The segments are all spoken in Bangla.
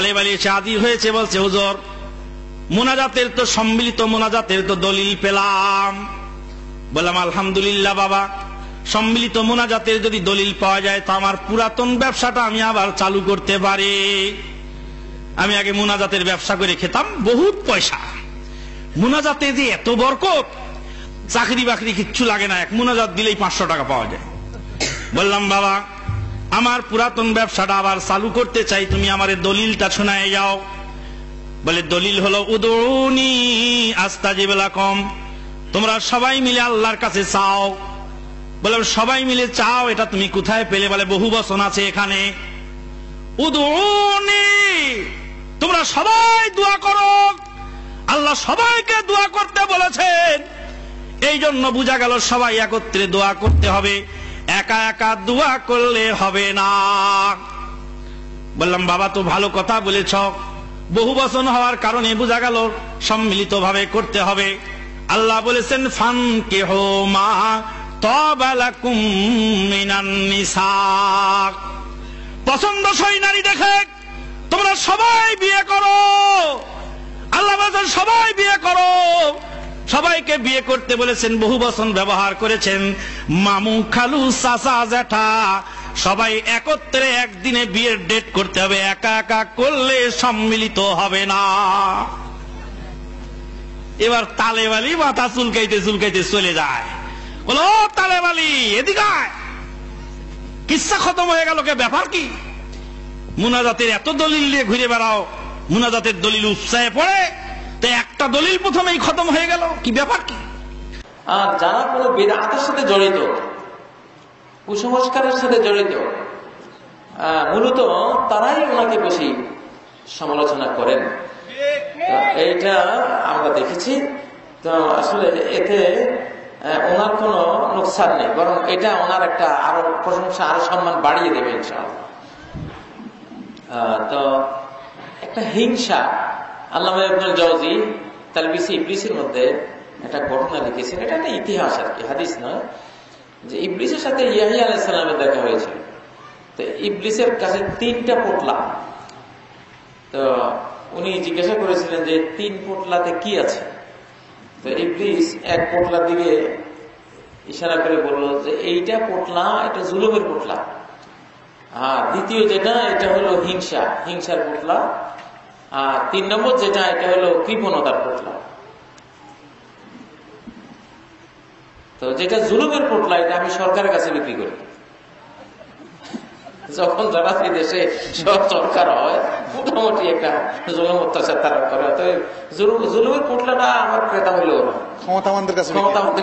তালেব আলী এসে হাজির হয়েছে, বলছে হুজুর মুনাজাতের তো সম্মিলিত মুনাজাতের তো দলিল পেলাম। বললাম আলহামদুলিল্লাহ বাবা, সম্মিলিত মুনাজাতের যদি দলিল পাওয়া যায় তো আমার পুরাতন ব্যবসাটা আমি আবার চালু করতে পারি। আমি আগে মুনাজাতের ব্যবসা করে খেতাম, বহুত পয়সা। মুনাজাতে যে এত বরকত, চাকরি বাকরি কিচ্ছু লাগে না, এক মুনাজাত দিলেই 500 টাকা পাওয়া যায়। বললাম বাবা আমার পুরাতন ব্যবসাটা আবার চালু করতে চাই, তুমি আমার দলিলটা শোনায় যাও। বলে দলিল হলো উদউনি আস্তাজিব লাকুম, তোমরা সবাই মিলে আল্লাহর কাছে চাও। বললাম সবাই মিলে চাও, এটা তুমি কোথায় পেলে? বলে বহু বচন আছে এখানে। উদউনি, তোমরা সবাই দোয়া করো, আল্লাহ সবাইকে দোয়া করতে বলেছেন। এই জন্য বোঝা গেল সবাই একত্রে দোয়া করতে হবে, একা একা দোয়া করলে হবে না। বললাম বাবা তো ভালো কথা বলেছ, বহু বচন হওয়ার কারণে বোঝা গেল সম্মিলিত ভাবে করতে হবে। আল্লাহ বলেছেন ফানকিহু মা তাবা লাকুম মিনান নিসা, পছন্দসই নারী দেখে তোমরা সবাই বিয়ে করো। আল্লাহ বলেছেন সবাই বিয়ে করো, সবাইকে বিয়ে করতে বলেছেন, বহু বচন ব্যবহার করেছেন। মামু খালু চাচা জ্যাঠা সবাই একত্রে একদিনে বিয়ের ডেট করতে হবে, একা একা করলে সম্মিলিত হবে না। এবার তালেব আলী মাথা চুলকাইতে চুলকাইতে চলে যায়, বলো তালেব আলী এদিকে আয়, কিচ্ছা খতম হয়ে গেল, কে ব্যাপার কি? মুনাজাতের এত দলিল নিয়ে ঘুরে বেড়াও, মুনাজাতের দলিল উৎসাহে পড়ে, তো একটা দলিল প্রথমেই খতম হয়ে গেল, কি ব্যাপার কি? আর যারা কোনো বিদআতের সাথে জড়িত, কুসংস্কারের সাথে জড়িত, মূলত তারাই ওনাকে বেশি সমালোচনা করেন। এইটা আমরা দেখেছি। তো আসলে এতে ওনার কোনো নোকসান নেই, বরং এটা ওনার একটা আরো প্রশংসা, আরো সম্মান বাড়িয়ে দেবে ইনশাআল্লাহ। তো একটা হিংসা, আল্লামা ইবনুল জাওজি তালবিসে ইবলিসের মধ্যে একটা ঘটনা লিখেছেন। এটা একটা ইতিহাস আর কি, হাদিস নয়। যে ইবলিসের সাথে ইয়াহিয়া আলাইহিস সালামের দেখা হয়েছিল। তো ইবলিসের কাছে 3টা পোটলা। তো উনি জিজ্ঞাসা করেছিলেন যে 3 পোটলাতে কি আছে? তো ইবলিস এক পোটলার দিকে ইশারা করে বলল যে এইটা পোটলা, এটা জুলুমের পোটলা। আর দ্বিতীয় যেটা, এটা হলো হিংসা, হিংসার পোটলা। আর 3 নম্বর যেটা, এটা হলো কৃপণতার পোটলা। তো যেটা জুলুমের পোটলা, এটা আমি সরকারের কাছে বিক্রি করি। যখন যারা এই দেশে সরকার হয়, মোটামুটি একটা জুলুম অত্যাচার তারা করে, তো জুলুমের পোটলাটা আমার ক্রেতা হইল ক্ষমতাবানদের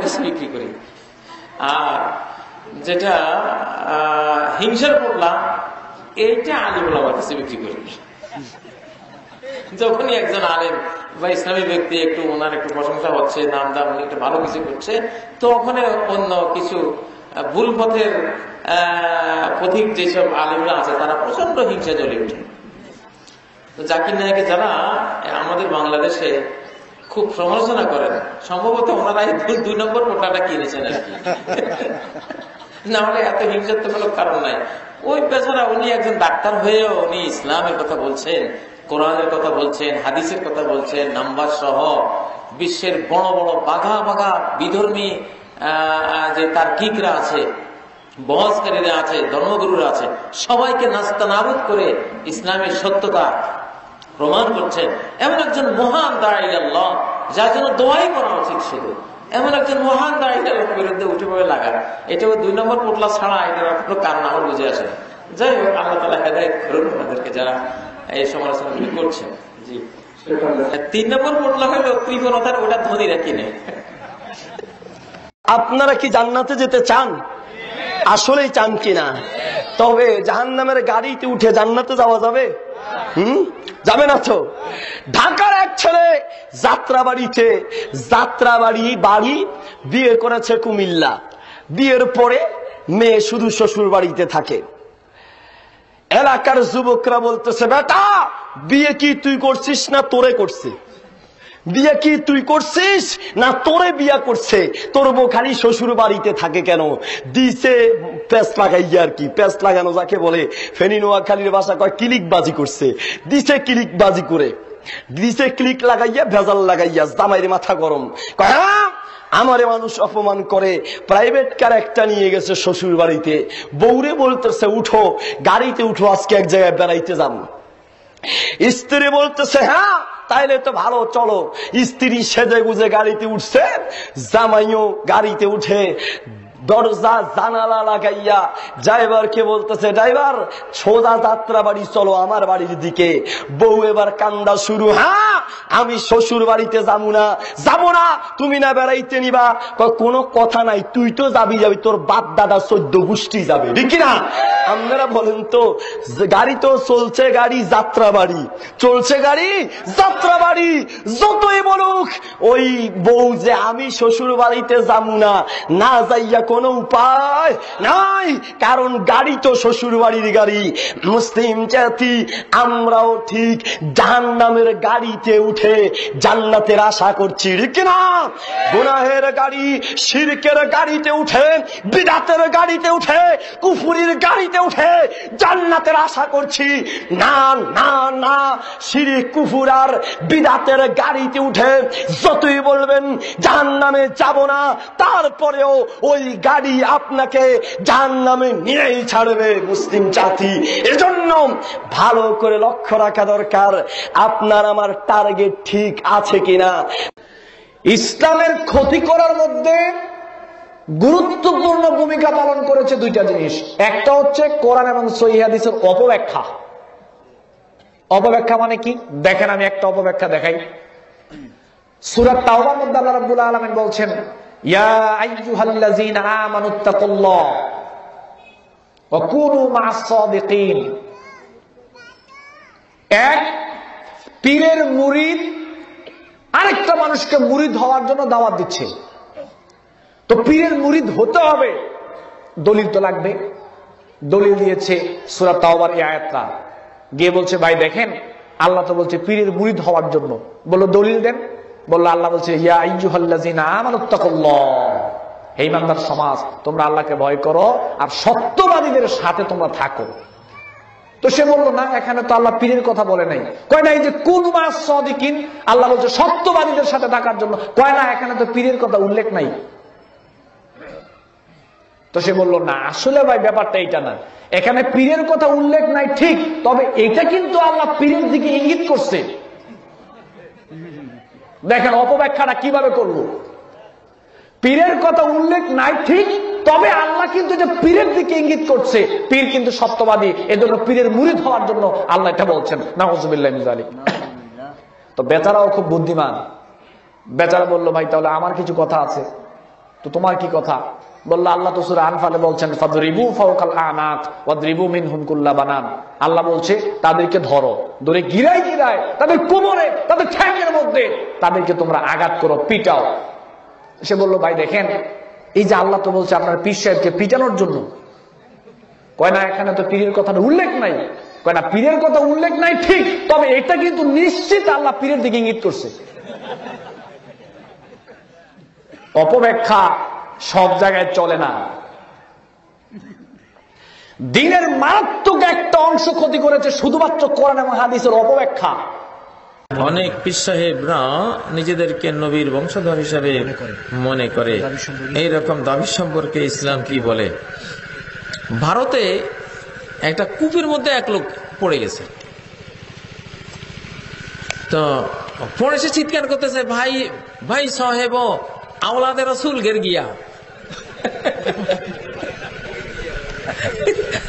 কাছে বিক্রি করি। আর যেটা হিংসার পোটলা, এইটা আলিম ওলামার কাছে বিক্রি করি। যখনই একজন আলেম বা ইসলামী ব্যক্তি একটু ওনার একটু প্রশংসা হচ্ছে, নাম দাম, উনি একটু ভালো কিছু করছে, তো ওখানে অন্য কিছু ভুল পথের পথিক যেসব আলেমরা আছে তারা প্রচন্ড হিংসা জ্বলে ওঠে। তো জাকির নায়েকে যারা আমাদের বাংলাদেশে খুব সমালোচনা করেন, সম্ভবত ওনারাই 2 নম্বর পোটলাটা কিনেছেন আর কি, না হলে এত হিংসার তো কোনো কারণ নাই। ওই বেচারা, উনি একজন ডাক্তার হয়েও উনি ইসলামের কথা বলছেন, কোরআনের কথা বলছেন, হাদিসের কথা বলছেন, নাম্বার সহ বিশ্বের বড় বড় বাঘা বাঘা বিধর্মী যে তার্কিকরা আছে, বহসকারীরা আছে, ধর্মগুরুরা আছে, সবাইকে নাস্তানাবুদ করে ইসলামের সত্যতা প্রমাণ করছেন। এমন একজন মহান দাঈ আল্লাহ, যার জন্য দোয়াই করা উচিত শুধু, এমন একজন মহান দাঈ আল্লাহর বিরুদ্ধে উঠে পড়ে লাগা, এটাও 2 নম্বর পোটলা ছাড়া এটার কোনো কারণ আমার বুঝে আসে না। যাই হোক, আল্লাহ তাআলা হেদায়েত করুন আমাদেরকে যারা এই সমালোচনাগুলি করছেন। জি, 3 নম্বর পোটলা হলো কৃপণতার, ওটা ধনীরা কিনে। আপনারা কি জান্নাতে যেতে চান? আসলেই চান কিনা? তবে জাহান্নামের গাড়িতে উঠে জান্নাতে যাওয়া যাবে? যাবে না তো। ঢাকার এক ছেলে বাড়ি বিয়ে করেছে কুমিল্লা। বিয়ের পরে মেয়ে শুধু শ্বশুর বাড়িতে থাকে। এলাকার যুবকরা বলতেছে, বেটা বিয়ে কি তুই করছিস না তোরে করছে? বিয়ে কি তুই করছিস না তোরে বিয়া করছে? তোর বউ খালি শ্বশুর বাড়িতে থাকে কেন? দিছে প্যাঁচ লাগাইয়া, আর কি প্যাঁচ লাগানো যাকে বলে, ফেনী নোয়াখালীর ভাষা কয় ক্লিকবাজি করছে। দিছে ক্লিকবাজি করে, দিছে ক্লিক লাগাইয়া, ভেজাল লাগাইয়া, জামাইয়ের মাথা গরম। কয় আমারে মানুষ অপমান করে, প্রাইভেট কার একটা নিয়ে গেছে শ্বশুর বাড়িতে, বউরে বলতেছে উঠো গাড়িতে উঠো, আজকে এক জায়গায় বেড়াইতে যাম। স্ত্রী বলতেছে হ্যাঁ তাইলে তো ভালো, চলো। স্ত্রী সেজে গুজে গাড়িতে উঠছে, জামাইও গাড়িতে উঠে দরজা জানালা লাগাইয়া ড্রাইভারকে বলতেছে ড্রাইভার সোজা যাত্রা বাড়ি চলো আমার বাড়ির দিকে। বউ এবার কান্দা শুরু, হ্যাঁ আমি শ্বশুর বাড়িতে যাবো না, তুমি না বেড়াইতে নিবা? কোনো কথা নাই, তুই তো যাবি, তোর বাপ দাদা 14 গোষ্ঠী যাবে, ঠিক না? আপনারা বলেন তো, গাড়ি তো চলছে, গাড়ি যাত্রা বাড়ি চলছে, গাড়ি যাত্রা বাড়ি। যতই বলুক ওই বউ যে আমি শ্বশুর বাড়িতে যাবো না যাইয়া কোনো উপায় নাই, কারণ গাড়ি তো শ্বশুর বাড়ির গাড়ি। মুসলিম জাতি আমরাও ঠিক জাহান্নামের গাড়িতে উঠে জান্নাতের আশা করছি, ঠিক না? গুনাহের গাড়ি, শিরকের গাড়িতে উঠে, বিদআতের গাড়িতে উঠে, কুফরির গাড়িতে উঠে জান্নাতের আশা করছি। না না না, শিরক কুফর আর বিদআতের গাড়িতে উঠে যতই বলবেন জাহান্নামে যাব না, তারপরেও ওই গাড়ি আপনাকে জাহান্নামে নিয়েই ছাড়বে। মুসলিম জাতি এজন্য ভালো করে লক্ষ্য রাখা দরকার আপনার আমার টার্গেট ঠিক আছে কিনা। ইসলামের ক্ষতি করার মধ্যে গুরুত্বপূর্ণ ভূমিকা পালন করেছে দুইটা জিনিস। একটা হচ্ছে কোরআন এবং সহিহ হাদিসের অপব্যাখ্যা। অপব্যাখ্যা মানে কি দেখেন, আমি একটা অপব্যাখ্যা দেখাই। সূরা তাওবার মধ্যে আল্লাহ রাব্বুল আলামিন বলছেন ইয়া আইয়ুহাল্লাযীনা আমানুত্তাকুল্লাহ ওয়া কুনু মা'আস সাদিকিন। এক পীরের মুরিদ আরেকটা মানুষকে মুরিদ হওয়ার জন্য দাওয়াত দিচ্ছে। তো পীরের মুরিদ হতে হবে, দলিল তো লাগবে। দলিল দিয়েছে সূরা তাওবার এই আয়াতটা, গিয়ে বলছে ভাই দেখেন আল্লাহ তো বলছে পীরের মুরিদ হওয়ার জন্য, বললো দলিল দেন। বললো আল্লাহ বলছে ইয়া আইয়ুহাল্লাযীনা আমানুত্তাকুল্লাহ, হে ইমানদার সমাজ তোমরা আল্লাহকে ভয় করো আর সত্যবাদীদের সাথে তোমরা থাকো। তো সে বললো না এখানে তো আল্লাহ পীরের কথা বলে নাই। কয় না এই যে কুনু মা'আস সাদিকিন, আল্লাহ বলছে সত্যবাদীদের সাথে থাকার জন্য। কয় না এখানে তো পীরের কথা উল্লেখ নাই। তো সে বললো না আসলে ভাই ব্যাপারটা এইটা না, এখানে পীরের কথা উল্লেখ নাই ঠিক, তবে এটা কিন্তু আল্লাহ পীরের দিকে ইঙ্গিত করছে। দেখেন অপব্যাখ্যাটা কিভাবে করলো। পীরের কথা উল্লেখ নাই ঠিক, তবে আল্লাহ কিন্তু যে পীরের দিকে ইঙ্গিত করছে, পীর কিন্তু সত্যবাদী, এজন্য পীরের মুরিদ হওয়ার জন্য আল্লাহ এটা বলছেন। নাউযুবিল্লাহি মিন যালিক। তো বেচারাও খুব বুদ্ধিমান, বেচারা বলল ভাই তাহলে আমার কিছু কথা আছে। তো তোমার কি কথা? বললো আল্লাহ তো সূরা আনফালে বলছেন ফাদরিবু ফাওকাল আনাক ওয়াদরিবু মিনহুম কুল্লা বানান। আল্লাহ বলছে তাদেরকে ধরো, ধরে গিরায় গিরায় তাদের কোমরে, তাদের ঠ্যাঙের মধ্যে তাদেরকে তোমরা আঘাত করো, পিটাও। সে বললো ভাই দেখেন এই যে আল্লাহ তো বলছে আপনার পীর সাহেবকে পিটানোর জন্য। কয় না এখানে তো পীরের কথাটা উল্লেখ নাই। কয় না পীরের কথা উল্লেখ নাই ঠিক, তবে এটা কিন্তু নিশ্চিত আল্লাহ পীরের দিকে ইঙ্গিত করছে। অপব্যাখ্যা সব জায়গায় চলে না। দিনের মারাত্মক একটা অংশ ক্ষতি করেছে শুধুমাত্র কোরআন এবং হাদিসের অপব্যাখ্যা। অনেক পীর সাহেবরা নিজেদেরকে নবীর বংশধর হিসাবে মনে করে। এইরকম দাবি সম্পর্কে ইসলাম কি বলে? ভারতে একটা কূপের মধ্যে এক লোক পড়ে গেছে, তো পড়ে সে চিৎকার করতেছে ভাই ভাই সাহেব আওলাদে রসুল গের গিয়া।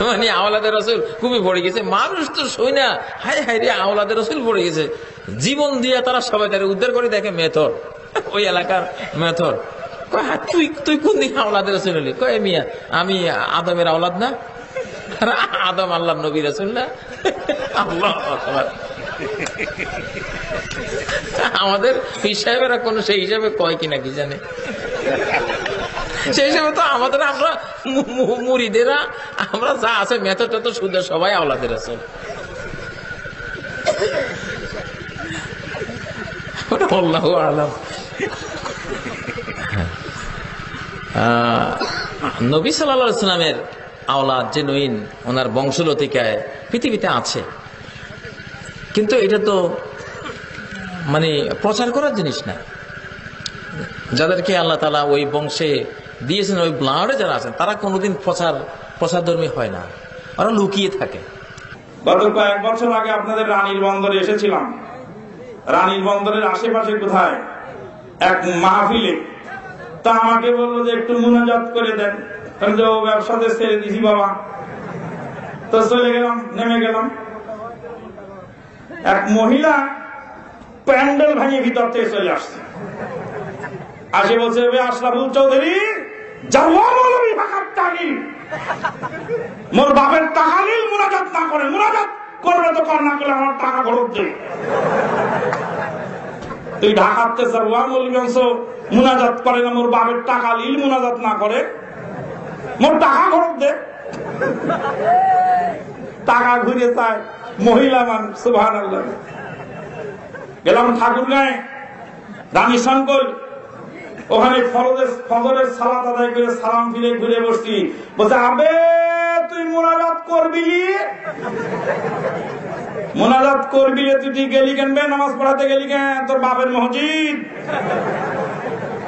মানে আওলাদে রসুল কূপে পড়ে গেছে। মানুষ তো শুই না হায় হায় রে আওলাদে রসুল পড়ে গেছে, জীবন দিয়ে তারা সবাই তারা উদ্ধার করে দেখে মেথর, ওই এলাকার মেথর। তুই তুই কোন দিন আওলাদে রসুল হলি? কয় মিয়া আমি আদমের আওলাদ না? আদম আল্লাহ নবী রসুল না? আল্লাহ আমাদের পীর সাহেবেরা কোন সেই হিসাবে কয় কিনা কি জানে, সেই হিসাবে তো আমাদের আমরা মুরিদেরা আমরা যা আছে মেথড তো সুদের সবাই আওলাদের আছে। আল্লাহু আ'লাম। নবী সাল্লাল্লাহু আলাইহি ওয়াসাল্লামের আওলাদ জেনুইন, ওনার বংশলতিকায় পৃথিবীতে আছে, কিন্তু এটা তো মানে প্রচার করার জিনিস না। যাদেরকে আল্লাহ তাআলা ওই বংশে দিয়েছেন, ওই ব্লাডে যারা আছেন, তারা কোনোদিন প্রচারধর্মী হয় না, ওরা লুকিয়ে থাকে। গত কয়েক বছর আগে আপনাদের রানীর বন্দরে এসেছিলাম। রানীর বন্দরের আশেপাশে কোথায় এক মাহফিলে, তা আমাকে বললো যে একটু মুনাজাত করে দেন। ও ব্যবসাতে ছেড়ে দিছি বাবা, তো চলে গেলাম, নেমে গেলাম। এক মহিলা প্যান্ডেল ভাঙিয়ে ভিতর থেকে চলে আসছে, আসে বলছে আশরাফুল চৌধুরী মোর বাপের টাকা নিল, মুনাজাত না করে, মুনাজাত করবে তো কর, না করলে আমার টাকা খরচ দে। তুই ঢাকাতে মুনাজাত করে না, মোর বাপের টাকা নিল, মুনাজাত না করে, মোর টাকা খরচ দে। টাকা ঘুরে চায় মহিলা মানুষ, সুবহানাল্লাহ। গেলাম ঠাকুরগাঁয়ে রানী শঙ্কর, ওখানে ফজরের সালাত আদায় করে সালাম ফিরে ঘুরে বসছি। বলছে আবে তুই মুনাজাত করবি, মুনাজাত করবি, তুই গেলি কেন, নামাজ পড়াতে গেলি কেন, তোর বাপের মসজিদ,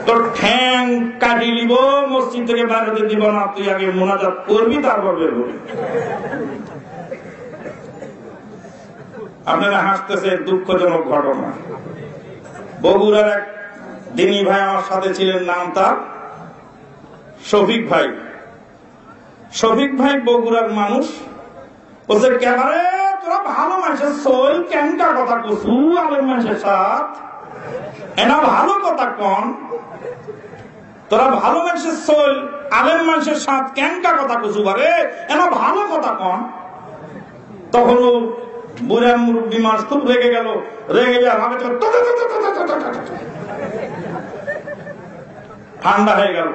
তোর ঠ্যাং কাটি নিব, মসজিদ থেকে বেরোতে দিব না, তুই আগে মুনাজাত করবি তারপর বের করবি। আপনারা হাসতেছে, দুঃখজনক ঘটনা। বগুড়ার এক দিনী ভাই আমার সাথে ছিলেন, নাম তার শফিক ভাই। শফিক ভাই বগুড়ার মানুষ। বলছে ক্যামেরে তোরা ভালো মানুষের সই কেনকা কথা কছু, আলেম মানুষের সাথ এনা ভালো কথা কন, তোরা ভালো মানুষের সই আলেম মানুষের সাথ কেনকা কথা কছু, বারে এনা ভালো কথা কন। তখন ও বুড়া মুরব্বী মানুষ খুব রেগে গেল, রেগে যায় ঠান্ডা হয়ে গেল।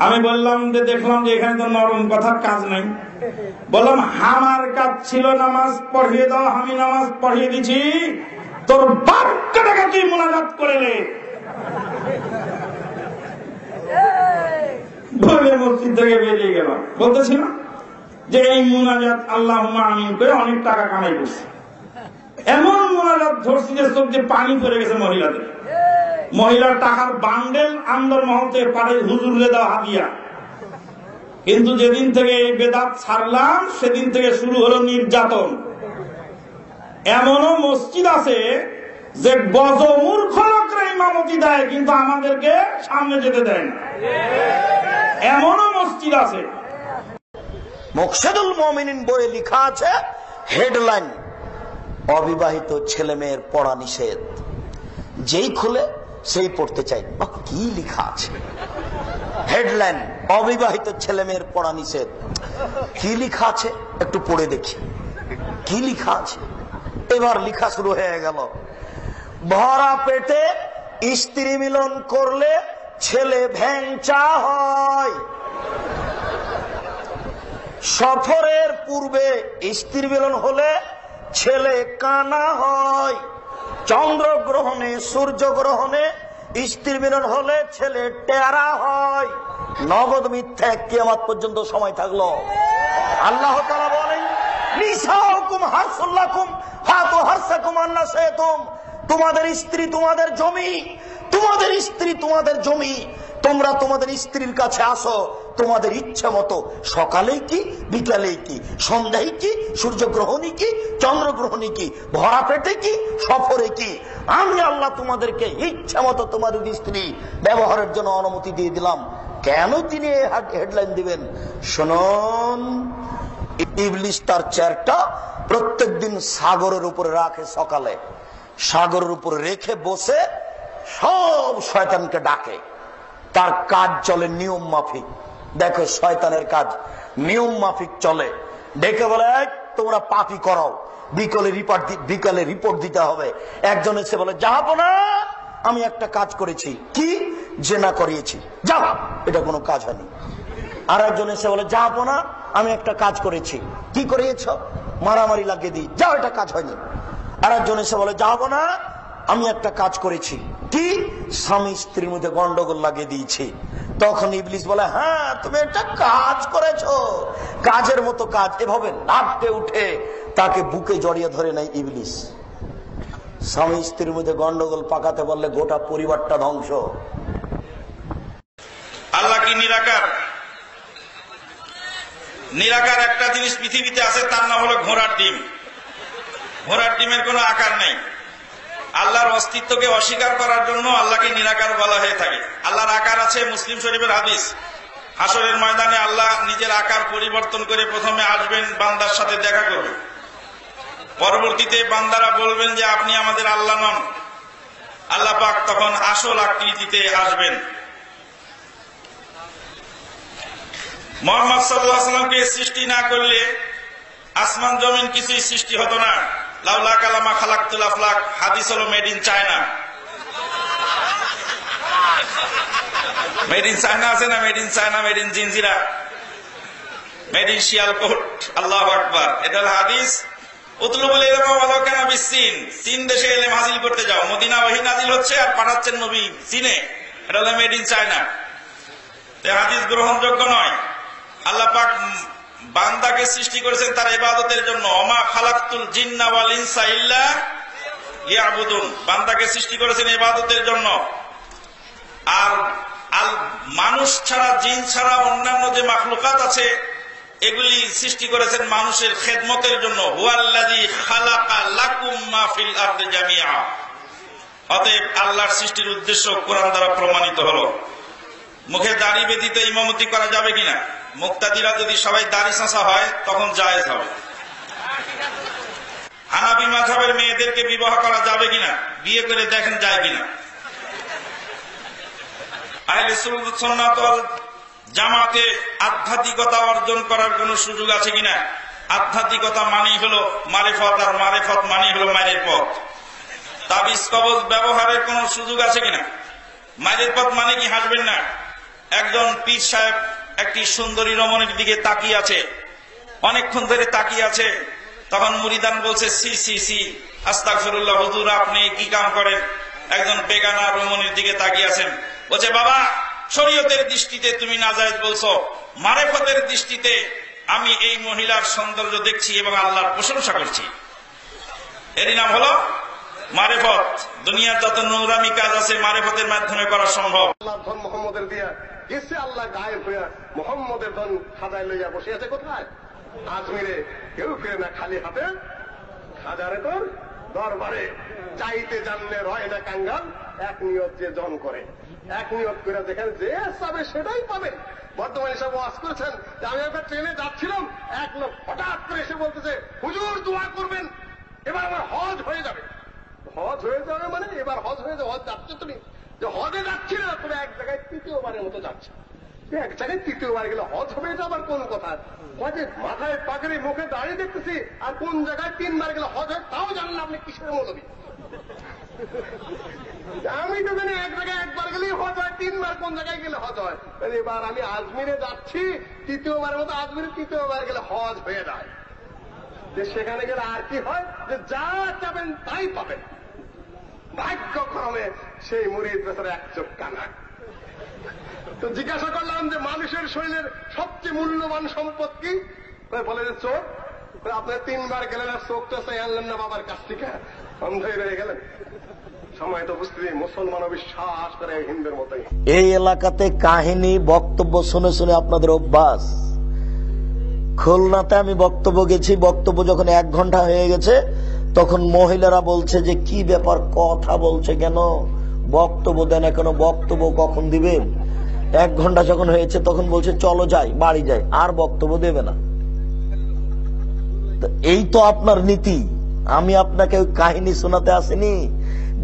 আমি বললাম যে দেখলাম যে এখানে তো নরম কথার কাজ নাই। বললাম আমার কাজ ছিল নামাজ পড়িয়ে দাও, আমি নামাজ পড়িয়ে দিছি, তোর বাপকে টাকা তুই মুনাজাত করে নে। বলে মসজিদ থেকে বেরিয়ে গেলাম। বলতেছি না যে এই মুনাজাত আল্লাহুম্মা আমিন করে অনেক টাকা কামাই করছে। এমন মুনাজাত ধরছি যে চোখ দিয়ে পানি পড়ে গেছে মহিলাদের। মহিলার টাকার বান্ডেল আন্দর মহতে পারে হুজুরে দেওয়া হাদিয়া। কিন্তু যেদিন থেকে এই বেদাত ছাড়লাম সেদিন থেকে শুরু হলো নির্যাতন। এমনও মসজিদ আছে যে গজমূর্খ লোকরা ইমামতি দেয়, কিন্তু আমাদেরকে সামনে যেতে দেয় না। এমনও মসজিদ আছে। মুকশেদুল মুমিনিন বইয়ে লেখা আছে হেডলাইন, অবিবাহিত ছেলে মেয়ের পড়া নিষেধ। যেই খুলে সেই পড়তে চাই, কি লেখা আছে হেডলাইন, অবিবাহিত ছেলে মেয়ের পড়া নিষেধ। কি লেখা আছে একটু পড়ে দেখি কি লেখা আছে। এবার লেখা শুরু হয়ে গেল, ভরা পেটে স্ত্রী মিলন করলে ছেলে ভ্যাংচা হয়, সফরের পূর্বে স্ত্রী মিলন হলে ছেলে কানা হয়, চন্দ্রগ্রহণে সূর্যগ্রহণে স্ত্রী মিলন হলে ছেলে টেরা হয়। নগদ মিথ্যা, কিয়ামত পর্যন্ত সময় থাকলো। আল্লাহ তাআলা বলেন নিসাউকুম হারসুল লাকুম ফাতু হারসাকুম আন্না শাইতুম, তোমাদের স্ত্রী তোমাদের জমি, তোমাদের স্ত্রী তোমাদের জমি, তোমরা তোমাদের স্ত্রীর কাছে আসো তোমাদের ইচ্ছা মতো, সকালেই কি বিকালেই কি, সন্ধ্যায় কি, সূর্যগ্রহণই কি, চন্দ্রগ্রহণই কি, ভরা পেটে কি, সফরে কি, আমি আল্লাহ তোমাদেরকে ইচ্ছা মতো তোমাদের স্ত্রী ব্যবহারের জন্য অনুমতি দিয়ে দিলাম। কেন তিনি হেডলাইন দিবেন? শুনুন, ইবলিস তার চেয়ারটা প্রত্যেকদিন সাগরের উপরে রাখে, সকালে সাগরের উপরে রেখে বসে সব শয়তানকে ডাকে। তার কাজ চলে নিয়ম মাফিক। দেখো শয়তানের কাজ নিয়ম মাফিক চলে। ডেকে বলে তোমরা পাপি করাও, বিকালে রিপোর্ট দিতে হবে। একজন এসে বলে যাবো না, আমি একটা কাজ করেছি। কি? জেনা করিয়েছি, যাও, এটা কোনো কাজ হয়নি। আর একজন এসে বলে যাবো না, আমি একটা কাজ করেছি। কি করিয়েছ? মারামারি লাগিয়ে দিই, যাও, এটা কাজ হয়নি। আর একজন এসে বলে যাবো না, আমি একটা কাজ করেছি। কি? স্বামী স্ত্রীর মধ্যে গন্ডগোল লাগিয়ে দিয়েছি। তখন ইবলিস বলে, হ্যাঁ তুমি একটা কাজ করেছো, কাজের মতো কাজ। এভাবে লাফতে উঠে তাকে বুকে জড়িয়ে ধরে নেয় ইবলিস। স্বামী স্ত্রীর মধ্যে গন্ডগোল পাকাতে বললে গোটা পরিবারটা ধ্বংস। আল্লাহ কি নিরাকার? নিরাকার একটা জিনিস পৃথিবীতে আছে, তার নাম হলো ঘোড়ার ডিম। ঘোড়ার ডিমের কোনো আকার নেই। আল্লাহর অস্তিত্বকে অস্বীকার করার জন্য আল্লাহকে নিরাকার বলা হয়ে থাকে। আল্লাহর আকার আছে, মুসলিম শরীফের হাদিস। হাসরের ময়দানে আল্লাহ নিজের আকার পরিবর্তন করে প্রথমে আসবেন, বান্দার সাথে দেখা করবেন। পরবর্তীতে বান্দারা বলবেন যে আপনি আমাদের আল্লাহ নন। আল্লাহ পাক তখন আসল আকৃতিতে আসবেন। মুহাম্মদ সাল্লাল্লাহু আলাইহি ওয়াসাল্লামকে সৃষ্টি না করলে আসমান জমিন কিছুই সৃষ্টি হতো না। লাউলা কালামা খালাকতুল আফলাক, হাদিস হলো made in China. Made in China আছে না? Made in China, made in Jinjira, made in Sialkot. আল্লাহু আকবার। এটা হলো হাদিস। উতলুবুল ইলমা ওয়ালাউ কানা বিসসিন। চীন দেশে ইলম হাসিল করতে যাও। মদিনা ওহী নাযিল হচ্ছে আর পাঠাচ্ছেন নবী চীনে। এটা হলো মেড ইন চায়না। এই হাদিস গ্রহণযোগ্য নয়। আল্লাহ পাক বান্দাকে সৃষ্টি করেছেন তার ইবাদতের জন্য। ওমা খালাকতুল জিন্না ওয়াল ইনসা ইল্লা লিয়াবুদুন। বান্দাকে সৃষ্টি করেছেন ইবাদতের জন্য। আর মানুষ ছাড়া, জিন ছাড়া অন্যান্য যে মাখলুকাত আছে এগুলি সৃষ্টি করেছেন মানুষের খেদমতের জন্য। হুয়াল্লাযী খালাকা লাকুম মা ফিল আরদি জামিআ। অতএব আল্লাহর সৃষ্টির উদ্দেশ্য কোরআন দ্বারা প্রমাণিত হলো। মুখে দাড়ি ব্যতীত ইমামতি করা যাবে কিনা? মুক্তাদিরা যদি সবাই দাড়ি চাঁচা হয় তখন জায়েজ হবে। হানাফি মাযহাবের মেয়েদেরকে বিবাহ করা যাবে কিনা? বিয়ে করে দেখেন যায় কিনা। আহলে সুন্নাত ওয়াল জামাতে আধ্যাত্মিকতা অর্জন করার কোন সুযোগ আছে কিনা? আধ্যাত্মিকতা মানেই হলো মারিফত, আর মারিফত মানেই হলো মায়ের পথ। তাবিজ কবজ ব্যবহারের কোন সুযোগ আছে কিনা? মায়ের পথ মানে কি হাসবেন না? একজন পীর সাহেব একটি সুন্দরী রমণীর দিকে তাকিয়ে আছে, অনেকক্ষণ ধরে তাকিয়ে আছে। তখন মুরিদান বলছে, সি সি সি আস্তাগফিরুল্লাহ, হুজুর আপনি কি কাম করেন? একজন বেগানা রমণীর দিকে তাকিয়ে আছেন। বলছে, বাবা শরীয়তের দৃষ্টিতে তুমি নাজায়েজ বলছো, মারেফতের দৃষ্টিতে আমি এই মহিলার সৌন্দর্য দেখছি এবং আল্লাহর প্রশংসা করছি। এরই নাম হলো মারেফত। দুনিয়ার যত নোংরামি কাজ আছে মারেফতের মাধ্যমে করা সম্ভব। ধন মোহাম্মদের দিয়া গেছে, আল্লাহ গায়েব হইয়া মোহাম্মদের ধন খাজায় লইয়া বসে আছে কোথায়? আজমিরে। কেউ ফিরে না খালি হাতে, খাজারে তোর দরবারে। চাইতে জানলে রয় না কাঙ্গাল, এক নিয়ত যে জন করে। এক নিয়ত করে দেখেন যে চাবে সেটাই পাবে। বর্তমানে সব ওয়াজ করেছেন যে আমি একটা ট্রেনে যাচ্ছিলাম, এক লোক হঠাৎ করে এসে বলতেছে, হুজুর দোয়া করবেন, এবার আমার হজ হয়ে যাবে। হজ হয়ে যাবে মানে এবার হজ হয়ে যাবে। হজ যাচ্ছে তুমি, যে হজে যাচ্ছি না, তুমি এক জায়গায় তৃতীয়বারের মতো যাচ্ছে। এক জায়গায় তৃতীয়বার গেলে হজ হবে, এটা আবার কোন কথা? হজে মাথায় পাগড়ি, মুখে দাঁড়িয়ে দেখতেছি, আর কোন জায়গায় 3 বার গেলে হজ হয় তাও জানেন আপনি কিসের মৌলবী? আমি তো জানি এক জায়গায় একবার গেলেই হজ হয়, 3 বার কোন জায়গায় গেলে হজ হয়। এবার আমি আজমিরে যাচ্ছি, তৃতীয়বারের মতো আজমিরে তৃতীয়বার গেলে হজ হয়ে যায়। যে সেখানে গেলে আর কি হয়, যে যা চাবেন তাই পাবেন। ভাগ্যক্রমে সেই মুরিদ বেচারা এক চোখ কানা। তো জিজ্ঞাসা করলাম যে মানুষের শরীরের সবচেয়ে মূল্যবান সম্পদ কি? বলে যে চোখ। আপনার 3 বার গেলেন আর চোখটা চাই আনলেন না বাবার কাছ থেকে, অন্ধই রয়ে গেলেন। সময় তো বুঝতে মুসলমানও বিশ্বাস করে হিন্দুর মতোই। এই এলাকাতে কাহিনী বক্তব্য শুনে শুনে আপনাদের অভ্যাস। খুলনাতে আমি বক্তব্য গেছি, বক্তব্য যখন 1 ঘন্টা হয়ে গেছে তখন মহিলারা বলছে যে কি ব্যাপার, কথা বলছে কেন, বক্তব্য দেন না কেন, বক্তব্য কখন দিবেন? 1 ঘন্টা যখন হয়েছে তখন বলছে চলো যাই, বাড়ি যাই, আর বক্তব্য দেবে না। এই তো আপনার নীতি। আমি আপনাকে ওই কাহিনী শোনাতে আসিনি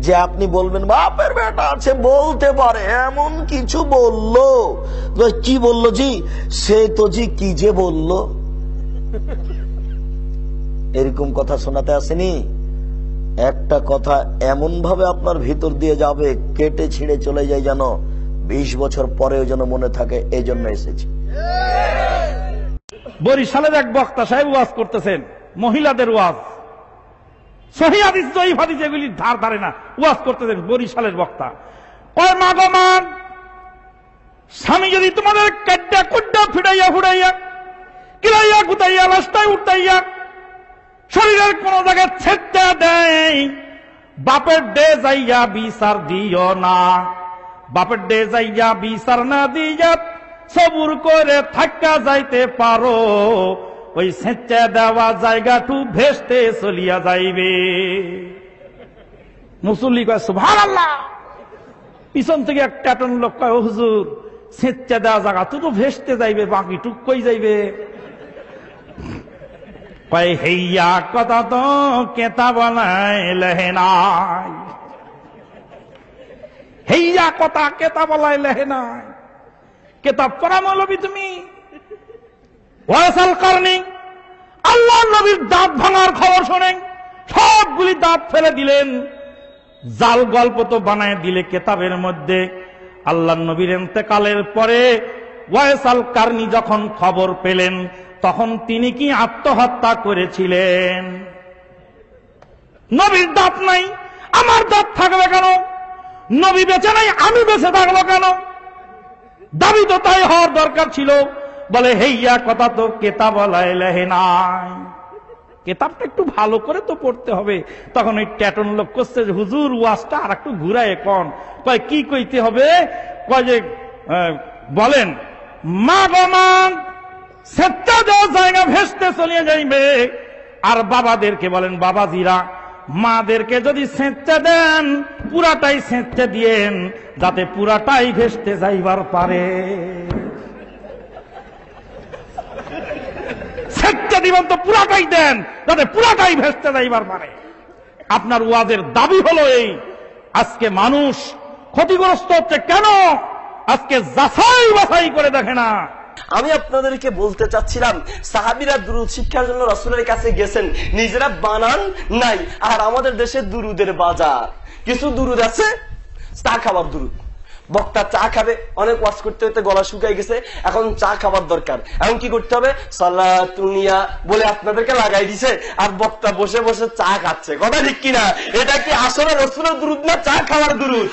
যে আপনি বলবেন বাপের বেটা আছে, বলতে পারে, এমন কিছু বললো। কি বললো জি? সে তো জি কি যে বললো, এরকম কথা শোনাতে আসেনি। একটা কথা এমন ভাবে আপনার ভিতর দিয়ে যাবে, কেটে ছিঁড়ে চলে যায়, যেন 20 বছর পরেও যেন মনে থাকে, এই জন্য এসেছি। বরিশালের এক বক্তা সাহেব ওয়াজ করতেছেন, মহিলাদের ওয়াজ। সহিহ হাদিস জয়ীফ হাদিস এগুলি ধার ধারে না। ওয়াজ করতে দেন বরিশালের বক্তা কয়, মা গো মা, স্বামী যদি তোমাদের কাড্ডা কুড্ডা ফিটাইয়া ফুটাইয়া কিলাইয়া গুতাইয়া রাস্তায় উঠাইয়া শরীরের কোন জায়গায় ছেদটা দেয়, বাপের ডে যাইয়া বিচার দিও না। বাপের ডে যাইয়া বিচার না দিয়া সবুর করে থাকা যাইতে পারো, ওই ছেঁচা দেওয়া জায়গাটু ভেস্তে চলিয়া যাইবে। মুসল্লি কয় সুবহানাল্লাহ। পিছন থেকে এক ট্যাটন লোক কয়, ও হুজুর, ছেঁচা দেওয়া জায়গা তো ভেস্তে যাইবে, বাকি টুক কই যাইবে? কয় হেইয়া কথা তো কেতা বলাই লেহে নাই। হেইয়া কথা কেতা বলাই লেহে নাই। কেতাব পড়া মৌলবী তুমি? ওয়াসাল করনি আল্লাহ নবীর দাঁত ভাঙার খবর শোনেন, সবগুলি দাঁত ফেলে দিলেন, জাল গল্প তো বানায় দিলে কেতাবের মধ্যে। আল্লাহ নবীর ইন্তেকালের পরে ওয়াসাল কারনি যখন খবর পেলেন, তখন তিনি কি আত্মহত্যা করেছিলেন? নবীর দাঁত নাই, আমার দাঁত থাকবে কেন? নবী বেঁচে নাই, আমি বেঁচে থাকবো কেন? দাবি তো তাই হওয়ার দরকার ছিল। বলে হেইয়া কথা তো কেতাব লেহে নাই। কেতাবটা একটু ভালো করে তো পড়তে হবে। তখন ওই ট্যাটন লোক করছে, হুজুর ওয়াজটা আর একটু ঘুরায় কোন। কয় কি কইতে হবে? কয় যে বলেন, মা গো মা, সেটা দেওয়া জায়গা ভেস্তে চলিয়ে যাইবে। আর বাবাদেরকে বলেন, বাবাজিরা, মাদেরকে যদি সেঁচে দেন পুরাটাই সেঁচে দিয়েন, যাতে পুরাটাই ভেস্তে যাইবার পারে। সেঁচে দিবেন তো পুরাটাই দেন, যাতে পুরাটাই ভেস্তে যাইবার পারে। আপনার ওয়াজের দাবি হলো এই। আজকে মানুষ ক্ষতিগ্রস্ত হচ্ছে কেন? আজকে যাচাই বাছাই করে দেখে না। আমি আপনাদেরকে বলতে চাচ্ছিলাম, সাহাবীরা দুরুদ শিক্ষার জন্য রাসূলের কাছে গেছেন, নিজেরা বানান নাই। আর আমাদের দেশে দুরুদের বাজার। কিছু দুরুদ আছে চা খাবার দুরুদ। বক্তা চা খাবে, অনেক ওয়াজ করতে করতে গলা শুকাই গেছে, এখন চা খাবার দরকার। এখন কি করতে হবে? সালাতুনিয়া বলে আপনাদেরকে লাগাই দিছে, আর বক্তা বসে বসে চা খাচ্ছে। কথা ঠিক কিনা? এটা কি আসলে রাসূলের দুরুদ না চা খাওয়ার দুরুদ?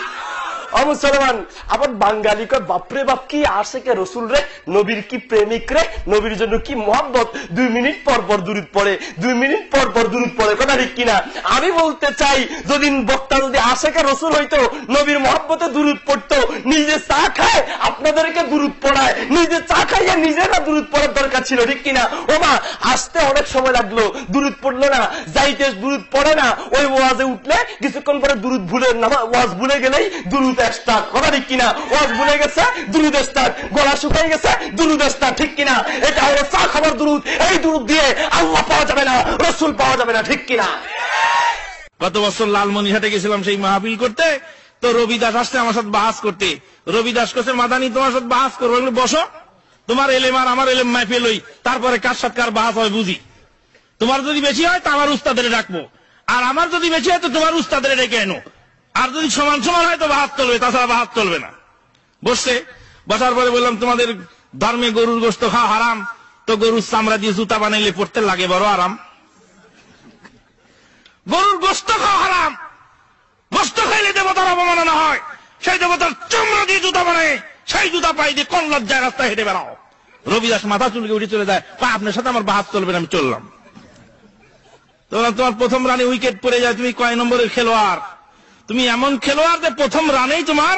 মুসলমান আবার বাঙালি কয়, বাপরে বাপ কি আশেকে রসুল রে, নবীর কি প্রেমিক রে, নবীর জন্য কি মহব্বত, 2 মিনিট পর পর দুরুদ পড়ে, 2 মিনিট পর পর দুরুদ পড়ে। কথা ঠিক কিনা? আমি বলতে চাই, যদি বক্তা যদি আশেকে রসুল হইতো, নবীর মহব্বতে দুরুদ পড়তো, নিজে চা খায় আপনাদেরকে দুরুদ পড়ায়, নিজে চা খাইয়া নিজেরা দুরুদ পড়ার দরকার ছিল। ঠিক কিনা? ও মা, আসতে অনেক সময় লাগলো, দুরুদ পড়লো না, যাইতে দুরুদ পড়ে না, ওই ওয়াজে উঠলে কিছুক্ষণ পরে দুরুদ ভুলে ওয়াজ ভুলে গেলেই দুরুদ স্টার্ট। কথা ঠিক কিনা? ওয়াজ ভুলে গেছে, দুরুদ স্টার্ট, গলা শুকাই গেছে, দুরুদ স্টার্ট। ঠিক কিনা? এটা হলো চা খাবার দুরুদ। এই দুরুদ দিয়ে আল্লাহ পাওয়া যাবে না, রসুল পাওয়া যাবে না। ঠিক কিনা? গত বছর লালমনিরহাটে গেছিলাম সেই মাহফিল করতে, তো রবি দাস আসছে আমার সাথে বাহাস করতে। রবি দাস করছে, মাদানি তোমার সাথে বাহাস করবো, বসো, তোমার এলেম আর আমার এলেম মাহফিল হই, তারপরে কার সাথে কার বাহাস হয় বুঝি। তোমার যদি বেশি হয় তো আমার উস্তাদের ডাকবো, আর আমার যদি বেশি হয় তো তোমার উস্তাদের ডেকে এনো, আর যদি সমান সমান হয় তো বাহাত চলবে, তাছাড়া বাহাত চলবে না। বসছে, বসার পরে বললাম, তোমাদের ধর্মে গরুর গোশত খাওয়া হারাম, তো গরুর চামড়া দিয়ে জুতা বানাইলে পড়তে লাগে বড় আরাম। গরুর গোশত খাওয়া হারাম, গোশত খাইলে দেবতার অবমাননা হয়, সেই দেবতার চামড়া দিয়ে জুতা বানায়, সেই জুতা পাই দিয়ে কোন লজ্জায় রাস্তায় হেঁটে বেড়াও। রবিদাস মাথা চুলকে উঠে চলে যায়, আপনার সাথে আমার বাহাত চলবে না, আমি চললাম। তোমার প্রথম রানে উইকেট পড়ে যায়, তুমি কয় নম্বরের খেলোয়াড়? তুমি এমন খেলোয়াড় যে প্রথম রানেই তোমার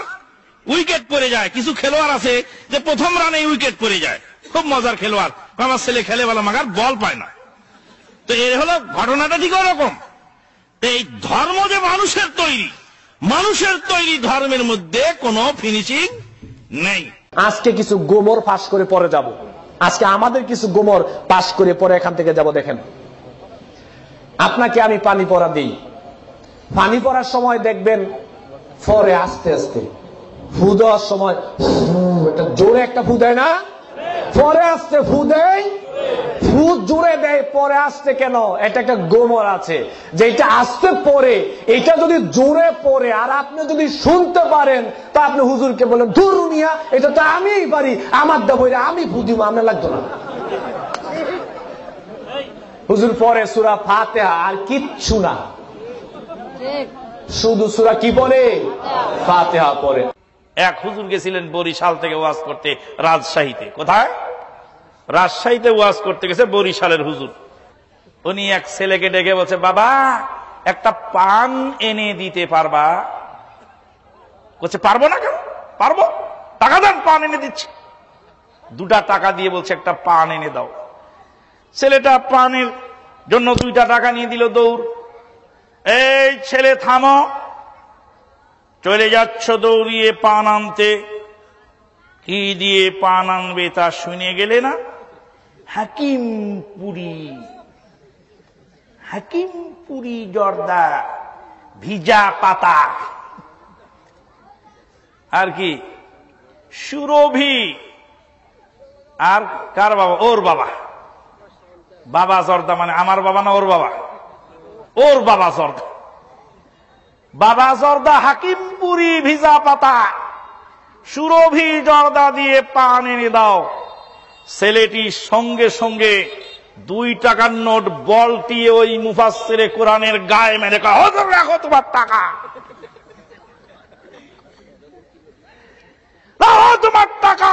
উইকেট পড়ে যায়। কিছু খেলোয়াড় আছে যে প্রথম রানেই উইকেট পড়ে যায়, খুব মজার খেলোয়াড়, আমার ছেলে খেলে বলা মাগার বল পায় না। তো এই হলো ঘটনাটা ঠিক ওরকম। এই ধর্ম যে মানুষের তৈরি, মানুষের তৈরি ধর্মের মধ্যে কোনো ফিনিশিং নেই। আজকে কিছু গোমর পাশ করে পরে যাব, আজকে আমাদের কিছু গোমর পাশ করে পরে এখান থেকে যাব। দেখেন, আপনাকে আমি পানি পড়া দিই, পানি পড়ার সময় দেখবেন পরে আস্তে আস্তে ফু দেওয়ার সময় এটা জোরে একটা ফু দেয় না, পরে আস্তে ফু দেয়, ফু জোরে দেয় পরে আসতে কেন? এটা একটা গোমর আছে, যেটা আসতে পরে, এটা যদি জোরে পড়ে আর আপনি যদি শুনতে পারেন, তা আপনি হুজুরকে বলেন, ধুর মিয়া, এটা তো আমিই পারি, আমার দেবো, আমি ফু দিব, আমার লাগতো না। হুজুর পরে সূরা ফাতিহা আর কিচ্ছু না, শুধু সূরা কি পড়ে? ফাতিহা পড়ে। এক হুজুর গেছিলেন বরিশাল থেকে ওয়াজ করতে রাজশাহীতে। কোথায়? রাজশাহীতে ওয়াজ করতে গেছে বরিশালের হুজুর। উনি এক ছেলেকে ডেকে বলছে, বাবা একটা পান এনে দিতে পারবা? বলছে, পারবো না কেন? পারবো, টাকা দেন, পান এনে দিচ্ছি। 2টা টাকা দিয়ে বলছে একটা পান এনে দাও। ছেলেটা পানের জন্য 2টা টাকা নিয়ে দিল দৌড়। এই ছেলে থামো, চলে যাচ্ছ দৌড়িয়ে পান আনতে। কি দিয়ে পান আনবে তা শুনে গেলে না? হাকিমপুরি, হাকিমপুরি জর্দা, ভিজা পাতা, আর কি সুরভি। আর কার বাবা? ওর বাবা। বাবা জর্দা মানে আমার বাবা না ওর বাবা? ওর বাবা জর্দা। বাবা জর্দা, হাকিমপুরি, ভিজা পাতা, সুরভি জর্দা দিয়ে পান এনে দাও। ছেলেটি সঙ্গে সঙ্গে 2 টাকার নোট বলটিয়ে ওই মুফাসসিরে কোরআনের গায়ে মেরে কয়, হুজুর রাখো তোমার টাকা, রাখো তোমার টাকা।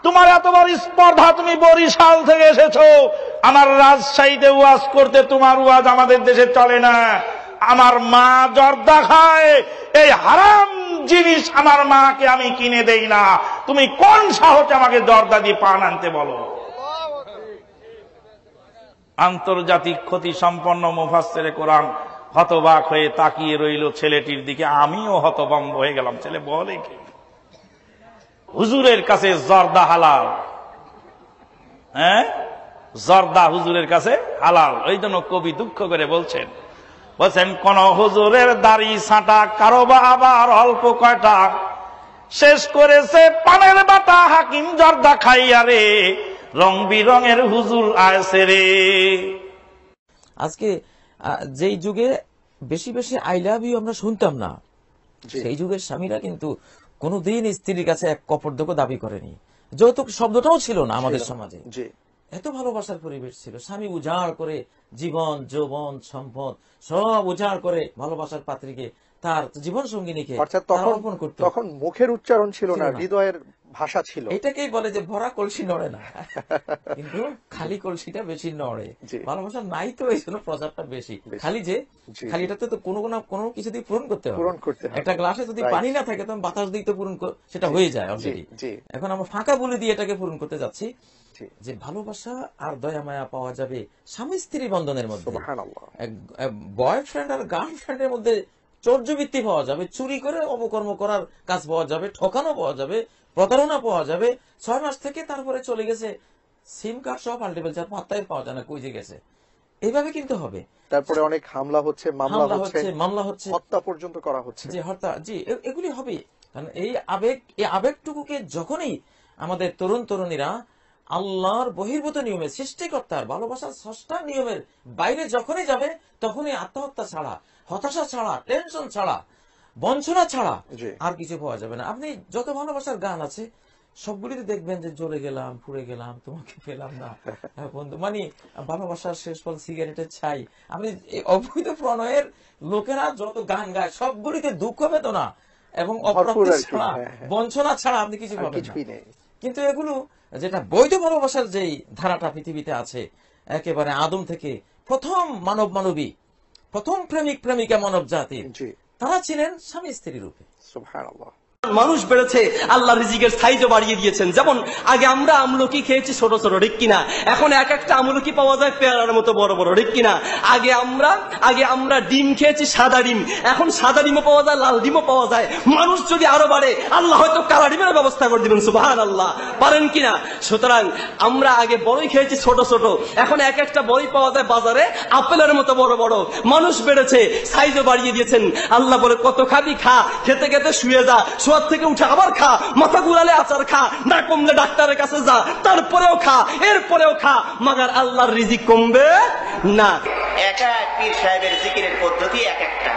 তোমার এতবার স্পর্ধা, তুমি বরিশাল থেকে এসেছো আমার রাজশাহীতে ওয়াজ করতে, তোমার ওয়াজ আমাদের দেশে চলে না। আমার মা জর্দা খায়, এই হারাম জিনিস আমার মাকে আমি কিনে দেই না। তুমি কোন সাহসে আমাকে জর্দা দিয়ে পান আনতে বলো? আন্তর্জাতিক খ্যাতি সম্পন্ন মুফাসসিরে কোরআন হতবাক হয়ে তাকিয়ে রইল ছেলেটির দিকে। আমিও হতভম্ব হয়ে গেলাম। ছেলে বলে কি? হুজুরের কাছে জর্দা হালাল। হ্যাঁ, জর্দা হুজুরের কাছে হালাল। ওই জন্য কবি দুঃখ করে বলছেন কোন হুজুরের দাড়ি ছাঁটা, কারো বা আবার অল্প কয়টা, শেষ করেছে পানের বাটা হাকিম জর্দা খাইয়া রে, রং বিরঙের হুজুর আয়সে রে। আজকে যেই যুগে বেশি বেশি আই লাভ ইউ আমরা শুনতাম না, সেই যুগের স্বামীরা কিন্তু কোনদিন স্ত্রীর কাছে এক কপর্দক দাবি করেনি। যৌতুক শব্দটাও ছিল না আমাদের সমাজে। এত ভালোবাসার পরিবেশ ছিল। স্বামী উজাড় করে জীবন, যৌবন, সম্পদ সব উজাড় করে ভালোবাসার পাত্রীকে, তার জীবন সঙ্গিনীকে অর্পণ করত। তখন মুখের উচ্চারণ ছিল না, হৃদয়ের ভাষা ছিল। এটাকেই বলে যে ভরা কলসি নড়ে না, কিন্তু খালি কলসিটা বেশি নড়ে। ভালোবাসা নাই তো এই জন্য প্রচারটা বেশি। খালি যে খালিটাতে তো কোনো কোনো কিছু দিয়ে পূরণ করতে হবে। একটা গ্লাসে যদি পানি না থাকে তখন বাতাস দিয়ে তো পূরণ সেটা হয়ে যায় অলরেডি। এখন আমরা ফাঁকা বলে দিয়ে এটাকে পূরণ করতে যাচ্ছি যে ভালোবাসা আর দয়া মায়া পাওয়া যাবে স্বামী স্ত্রী বন্ধনের মধ্যে। বয়ফ্রেন্ড আর গার্লফ্রেন্ডের মধ্যে চর্যবৃত্তি পাওয়া যাবে, চুরি করে অপকর্ম করার কাজ পাওয়া যাবে, ঠকানো পাওয়া যাবে, প্রতারণা পাওয়া যাবে। 6 মাস থেকে তারপরে চলে গেছে, সিম কার্ড সব পাল্টে ফেলছে, আর পাত্তাই পাওয়া যায় না কই যে গেছে। এইভাবে কিন্তু হবে। তারপরে অনেক হামলা হচ্ছে, মামলা হচ্ছে, হত্যা পর্যন্ত করা হচ্ছে। জি, হত্যা, জি, এগুলি হবে। কারণ এই আবেগটুকুকে যখনই আমাদের তরুণ তরুণীরা আল্লাহর বহির্ভূত নিয়মে, সৃষ্টিকর্তার ভালোবাসার স্রষ্টার নিয়মের বাইরে যখনই যাবে, তখনই আত্মহত্যা ছাড়া, হতাশা ছাড়া, টেনশন ছাড়া, বঞ্চনা ছাড়া আর কিছু পাওয়া যাবে না। আপনি যত ভালোবাসার গান আছে সবগুলিতে দেখবেন যে জ্বলে গেলাম, পুড়ে গেলাম, তোমাকে পেলাম না বন্ধু, মানে ভালোবাসার শেষ ফল সিগারেটের ছাই। আপনি অবৈধ প্রণয়ের লোকেরা যত গান গায় সবগুলিতে দুঃখ বেদনা এবং অপ্রাপ্তি ছাড়া, বঞ্চনা ছাড়া আপনি কিছু পাবেন না। কিন্তু এগুলো যেটা বৈধ ভালোবাসার যেই ধারাটা পৃথিবীতে আছে, একেবারে আদম থেকে প্রথম মানব মানবী, প্রথম প্রেমিক প্রেমিকা মানব জাতির, তারা ছিলেন স্বামী স্ত্রী রূপে। সুবহানাল্লাহ। মানুষ বেড়েছে, আল্লাহ রিজিকের সাইজও বাড়িয়ে দিয়েছেন। যেমন আগে আমরা আমলকি খেয়েছি ছোট ছোট, ঠিক কিনা? এখন এক একটা আমলকি পাওয়া যায় পেয়ারার মতো বড় বড়, ঠিক কিনা? আগে আমরা ডিম খেয়েছি সাদা ডিম, এখন সাদা ডিমও পাওয়া যায়, লাল ডিমও পাওয়া যায়। মানুষ যদি আরো বাড়ে আল্লাহ হয়তো কালা ডিমের ব্যবস্থা করে দিবেন। সুবহানাল্লাহ, পারেন কিনা? সুতরাং আমরা আগে বড়ই খেয়েছি ছোট ছোট, এখন এক একটা বড়ই পাওয়া যায় বাজারে আপেলের মতো বড় বড়। মানুষ বেড়েছে, সাইজও বাড়িয়ে দিয়েছেন। আল্লাহ বলে কত খাবি খা, খেতে খেতে শুয়ে যা, থেকে উঠে আবার খা, মাথা ঘুরালে আচার খা, না কমলে ডাক্তারের কাছে যা, তারপরেও খা, এরপরেও খা, মাগার আল্লাহর রিজিক কমবে না। একা পীর সাহেবের জিকিরের পদ্ধতি এক একটা।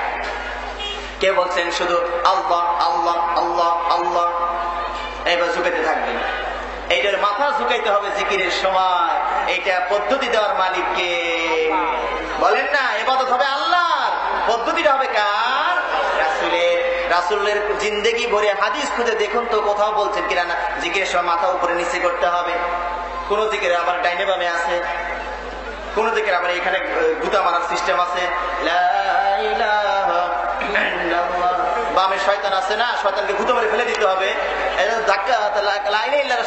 কে বলছেন শুধু আল্লাহ আল্লাহ আল্লাহ আল্লাহ, এবার ঝুঁকাইতে থাকবেন। এইটার মাথা ঝুঁকাইতে হবে জিকিরের সময়। এইটা পদ্ধতি দেওয়ার মালিককে বলেন না, ইবাদত হবে আল্লাহর। পদ্ধতিটা হবে কার? রাসূলের। রাসূলের জিন্দেগি ভরে হাদিস খুঁজে দেখুন তো কোথাও বলছেন কিনা না জিকিরের সময় মাথা উপরে নিচে করতে হবে। কোন জিকিরে আবার ডাইনে বামে আছে, কোন দিকে আবার এখানে গুতা মারার সিস্টেম আছে। বামে শয়তান আছে না, শয়তানকে গুতা মারে ফেলে দিতে হবে।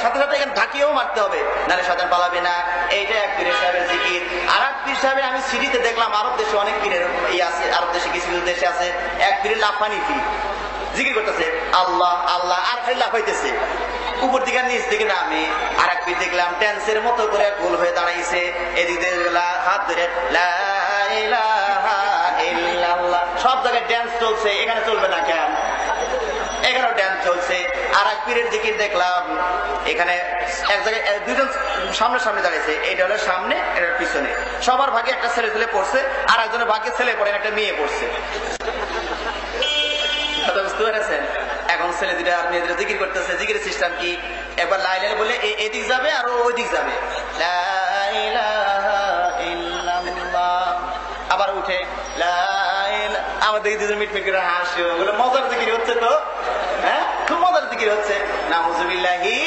সাথে সাথে এখানে ধাকিয়েও মারতে হবে, নাহলে শয়তান পালাবে না। এইটা এক পীরের সাহেবের জিকির। আর এক পীর সাহেবের আমি সিডিতে দেখলাম আরব দেশে অনেক পীরের ইয়ে আছে, আরব দেশে কিছু কিছু দেশে আছে এক পীরের লাফানি পীর জিকির করতেছে আল্লাহ আল্লাহ আর খালি লাফাইতেছে, উপর দিকে নিচ দিকে নামে। আর এক পীর দেখলাম ট্যান্সের মতো করে গোল হয়ে দাঁড়াইছে, এদিকে হাত ধরে লা ইলাহা ইল্লাল্লাহ, সব জায়গায় ড্যান্স চলছে, এখানে চলবে না কেন? এখানেও ড্যান্স চলছে। আর এক পীরের জিকির দেখলাম এখানে এক জায়গায় দুজন সামনে সামনে দাঁড়িয়েছে, এইটা হলো সামনে, এটা পিছনে, সবার ভাগে একটা ছেলে ছেলে পড়ছে, আর একজনের ভাগে ছেলে পড়ে একটা মেয়ে পড়ছে। বুঝতে পেরেছেন? এখন ছেলে দুটা মেয়েদের জিকির করতেছে। জিকিরের সিস্টেম কি? একবার লা ইলাহা বলে এদিক যাবে আর ওই দিক যাবে, লা ইলাহা ইল্লাল্লাহ, আবার উঠে লা ইলাহা, আমার দেখি দুজন মিটমিট করে হাসে, বলে মজার জিকির হচ্ছে তো, হ্যাঁ খুব মজার জিকির হচ্ছে। নাউযুবিল্লাহি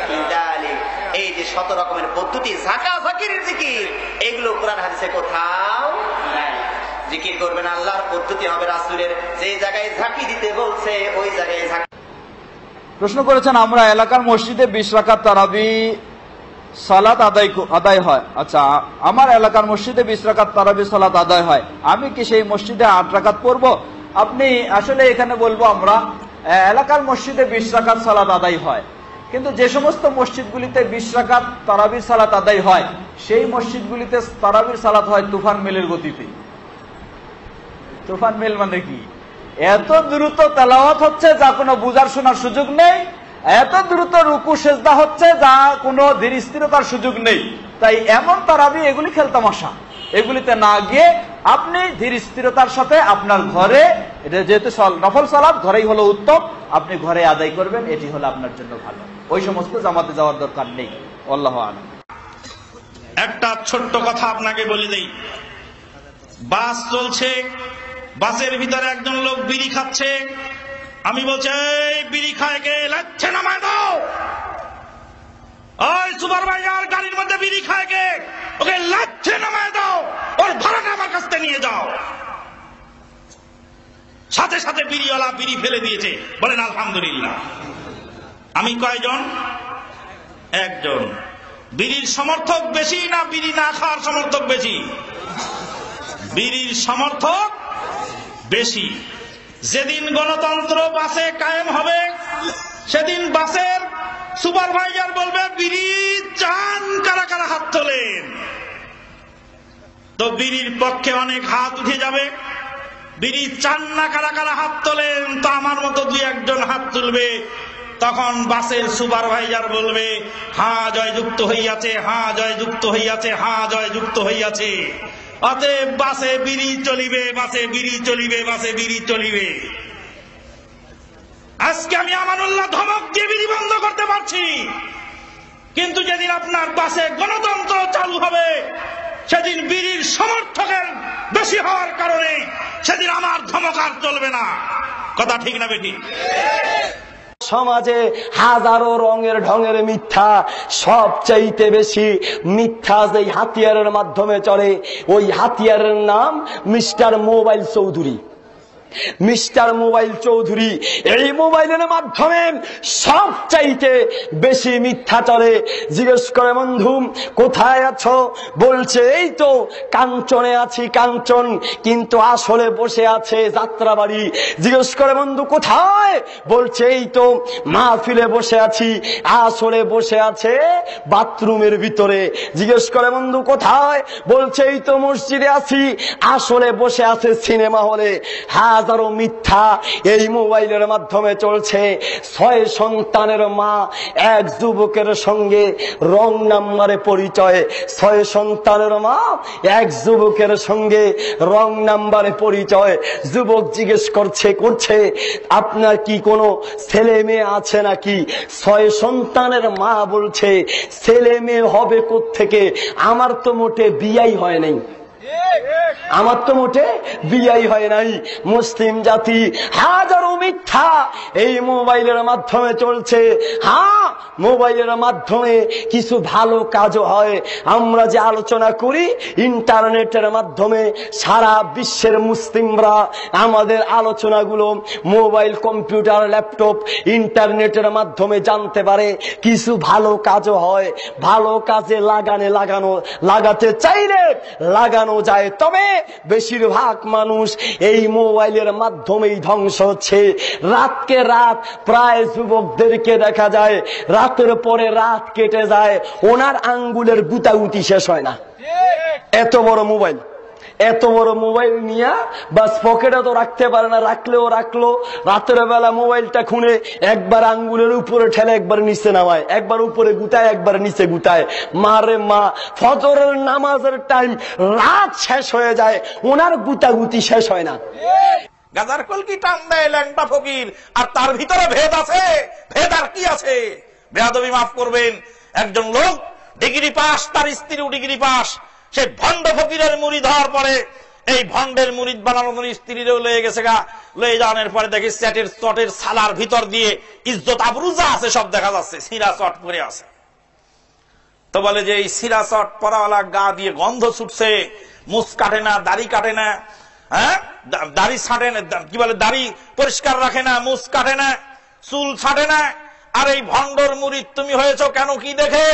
মিন যালিক। এই যে 100 রকমের পদ্ধতি ঝাঁকা ঝাঁকিরের জিকির, এগুলো কোরআন হাদিসে কোথাও নাই। জিকির করবেন আল্লাহর পদ্ধতি হবে রাসূলের, যে জায়গায় ঝাঁকি দিতে বলছে ওই জায়গায় ঝাঁকি। প্রশ্ন করেছেন আমরা এলাকার মসজিদে 20 রাকাত তারাবি সালাত আদায় হয়। আচ্ছা, আমার এলাকার মসজিদে 20 রাকাত তারাবি সালাত আদায় হয়, আমি কি সেই মসজিদে 8 রাকাত পড়বো? আপনি আসলে এখানে বলবো আমরা এলাকার মসজিদে 20 রাকাত সালাত আদায় হয়, কিন্তু যে সমস্ত মসজিদগুলিতে 20 রাকাত তারাবির সালাত আদায় হয় সেই মসজিদগুলিতে তারাবির সালাত হয় তুফান মেলের গতিতে। তুফান মেল মানে কি? এত দ্রুত তেলাওয়াত হচ্ছে যা কোনো বুঝার শোনার সুযোগ নেই, এত দ্রুত রুকু সেজদা হচ্ছে যা কোনো ধীর স্থিরতার সুযোগ নেই। তাই এমন তারাবি এগুলি খেলতামাশা, এগুলিতে না গিয়ে আপনি ধীর স্থিরতার সাথে আপনার ঘরে, এটা যেহেতু নফল সালাত ঘরেই হলো উত্তম, আপনি ঘরে আদায় করবেন, এটি হলো আপনার জন্য ভালো। ওই সমস্ত জামাতে যাওয়ার দরকার নেই। আল্লাহু আ'লাম। একটা ছোট্ট কথা আপনাকে বলে দেই, বাস চলছে, বাসের ভিতরে একজন লোক বিড়ি খাচ্ছে, আমি বলছি এই বিড়ি খায় কে, লাচ্ছে নামায় দাও। ওই সুপারভাইজার গাড়ির মধ্যে বিড়ি খায় কে, ওকে লাচ্ছে নামায় দাও, ওর ভাড়াটা আমার কাছ থেকে নিয়ে যাও। সাথে সাথে বিড়িওয়ালা বিড়ি ফেলে দিয়েছে, বলেন আলহামদুলিল্লাহ। আমি কয়জন? একজন। বিড়ির সমর্থক বেশি না বিড়ি না খাওয়ার সমর্থক বেশি? বিড়ির সমর্থক বেশি। যেদিন গণতন্ত্র বাসে কায়েম হবে সেদিন বাসের সুপারভাইজার বলবে বিড়ি চান কারা কারা হাত তোলেন, তো বিড়ির পক্ষে অনেক হাত উঠে যাবে। বিড়ি চান না কারা কারা হাত তোলেন, তো আমার মতো 2-1 হাত তুলবে। তখন বাসের সুপারভাইজার বলবে হ্যাঁ জয়যুক্ত হইয়াছে, হ্যাঁ জয়যুক্ত হইয়াছে, হ্যাঁ জয়যুক্ত হইয়াছে। অতএব বাসে বিড়ি চলিবে, বাসে বিড়ি চলিবে, বাসে বিড়ি চলিবে। আজকে আমি আমানুল্লাহ ধমক দিয়ে বিড়ি বন্ধ করতে পারছি, কিন্তু যেদিন আপনার বাসে গণতন্ত্র চালু হবে সেদিন বিড়ির সমর্থকের বেশি হওয়ার কারণে সেদিন আমার ধমক আর চলবে না। কথা ঠিক না বেঠিক? সমাজে হাজারো রঙের ঢঙের মিথ্যা, সবচাইতে বেশি মিথ্যা যেই হাতিয়ারের মাধ্যমে চলে, ওই হাতিয়ারের নাম mister mobile Chowdhury. Mister mobile Chowdhury, এই মোবাইলের মাধ্যমে সবচাইতে বেশি মিথ্যা চলে। জিজ্ঞেস করে বন্ধু কোথায় আছো, বলছে এই তো কাঞ্চনে আছি, কাঞ্চন, কিন্তু আসলে বসে আছে যাত্রাবাড়ি। জিজ্ঞেস করে বন্ধু কোথায়, বলছে এই তো মাহফিলে বসে আছি, আসলে বসে আছে বাথরুমের ভিতরে। জিজ্ঞেস করে বন্ধু কোথায়, বলছে এই তো মসজিদে আছি, আসলে বসে আছে সিনেমা হলে। হাজারো মিথ্যা এই মোবাইলের মাধ্যমে চলছে। 6 সন্তানের মা এক যুবকের সঙ্গে রং নাম্বারে পরিচয়। 6 সন্তানের মা এক যুবকের সঙ্গে রং নাম্বারে পরিচয়। যুবক জিজ্ঞেস করছে আপনার কি কোনো ছেলে মেয়ে আছে নাকি? 6 সন্তানের মা বলছে ছেলে মেয়ে হবে কোত্থেকে, আমার তো মোটে বিয়াই হয় নাই, আমার তো মোটে বিয়াই হয় নাই। মুসলিম জাতি হাজারো মিথ্যা এই মোবাইলের মাধ্যমে চলছে। হ্যাঁ, মোবাইলের মাধ্যমে কিছু ভালো কাজও হয়। আমরা যে আলোচনা করি ইন্টারনেটের মাধ্যমে সারা বিশ্বের মুসলিমরা আমাদের আলোচনাগুলো মোবাইল, কম্পিউটার, ল্যাপটপ, ইন্টারনেটের মাধ্যমে জানতে পারে। কিছু ভালো কাজও হয়। ভালো কাজে লাগাতে চাইলে লাগানো যায়। তবে বেশিরভাগ মানুষ এই মোবাইলের মাধ্যমেই ধ্বংস হচ্ছে। রাতকে রাত প্রায় যুবকদেরকে দেখা যায় রাতের পরে রাত কেটে যায়, ওনার আঙ্গুলের গুতাগুতি শেষ হয় না। এত বড় মোবাইল, এত বড় মোবাইল নিয়ে বাস পকেটে তো রাখতে পারে না, রাখলেও রাখলো রাতের বেলা মোবাইলটা খুলে একবার আঙ্গুলের উপরে ঠেলে একবার নিচে নামায়, একবার উপরে গুতায় একবার নিচে গুতায়। মারে মা, ফজরের নামাজের টাইম রাত শেষ হয়ে যায়, ওনার গুতাগুতি শেষ হয় না। গাজার কলকি টান দেয় ল্যাংটা ফকির, আর তার ভিতরে ভেদ আছে। ভেদ আর কি আছে? বেয়াদবি মাফ করবেন, একজন লোক ডিগ্রি পাস, তার স্ত্রীও ডিগ্রি পাস। সে ভণ্ড ফকিরের মুরিদ হওয়ার পরে এই ভণ্ডের মুরিদ বানানোর স্ত্রীরও লয়ে গেছে গা। লয়ে যাওয়ার পরে দেখি চ্যাটের চটের সালার ভিতর দিয়ে ইজ্জত আবরুজা আছে সব দেখা যাচ্ছে, সিরা চট পরে আছে। তো বলে যে এই সিরা চট পরাওয়ালা গা দিয়ে গন্ধ ছুটছে, মুছ কাটে না, দাড়ি কাটে না, হ্যাঁ দাড়ি ছাটে না, কি বলে দাড়ি পরিষ্কার রাখে না, মুছ কাটে না, চুল ছাটে না। আর এই ভণ্ডর মুরিদ তুমি হয়েছ কেন, কি দেখে?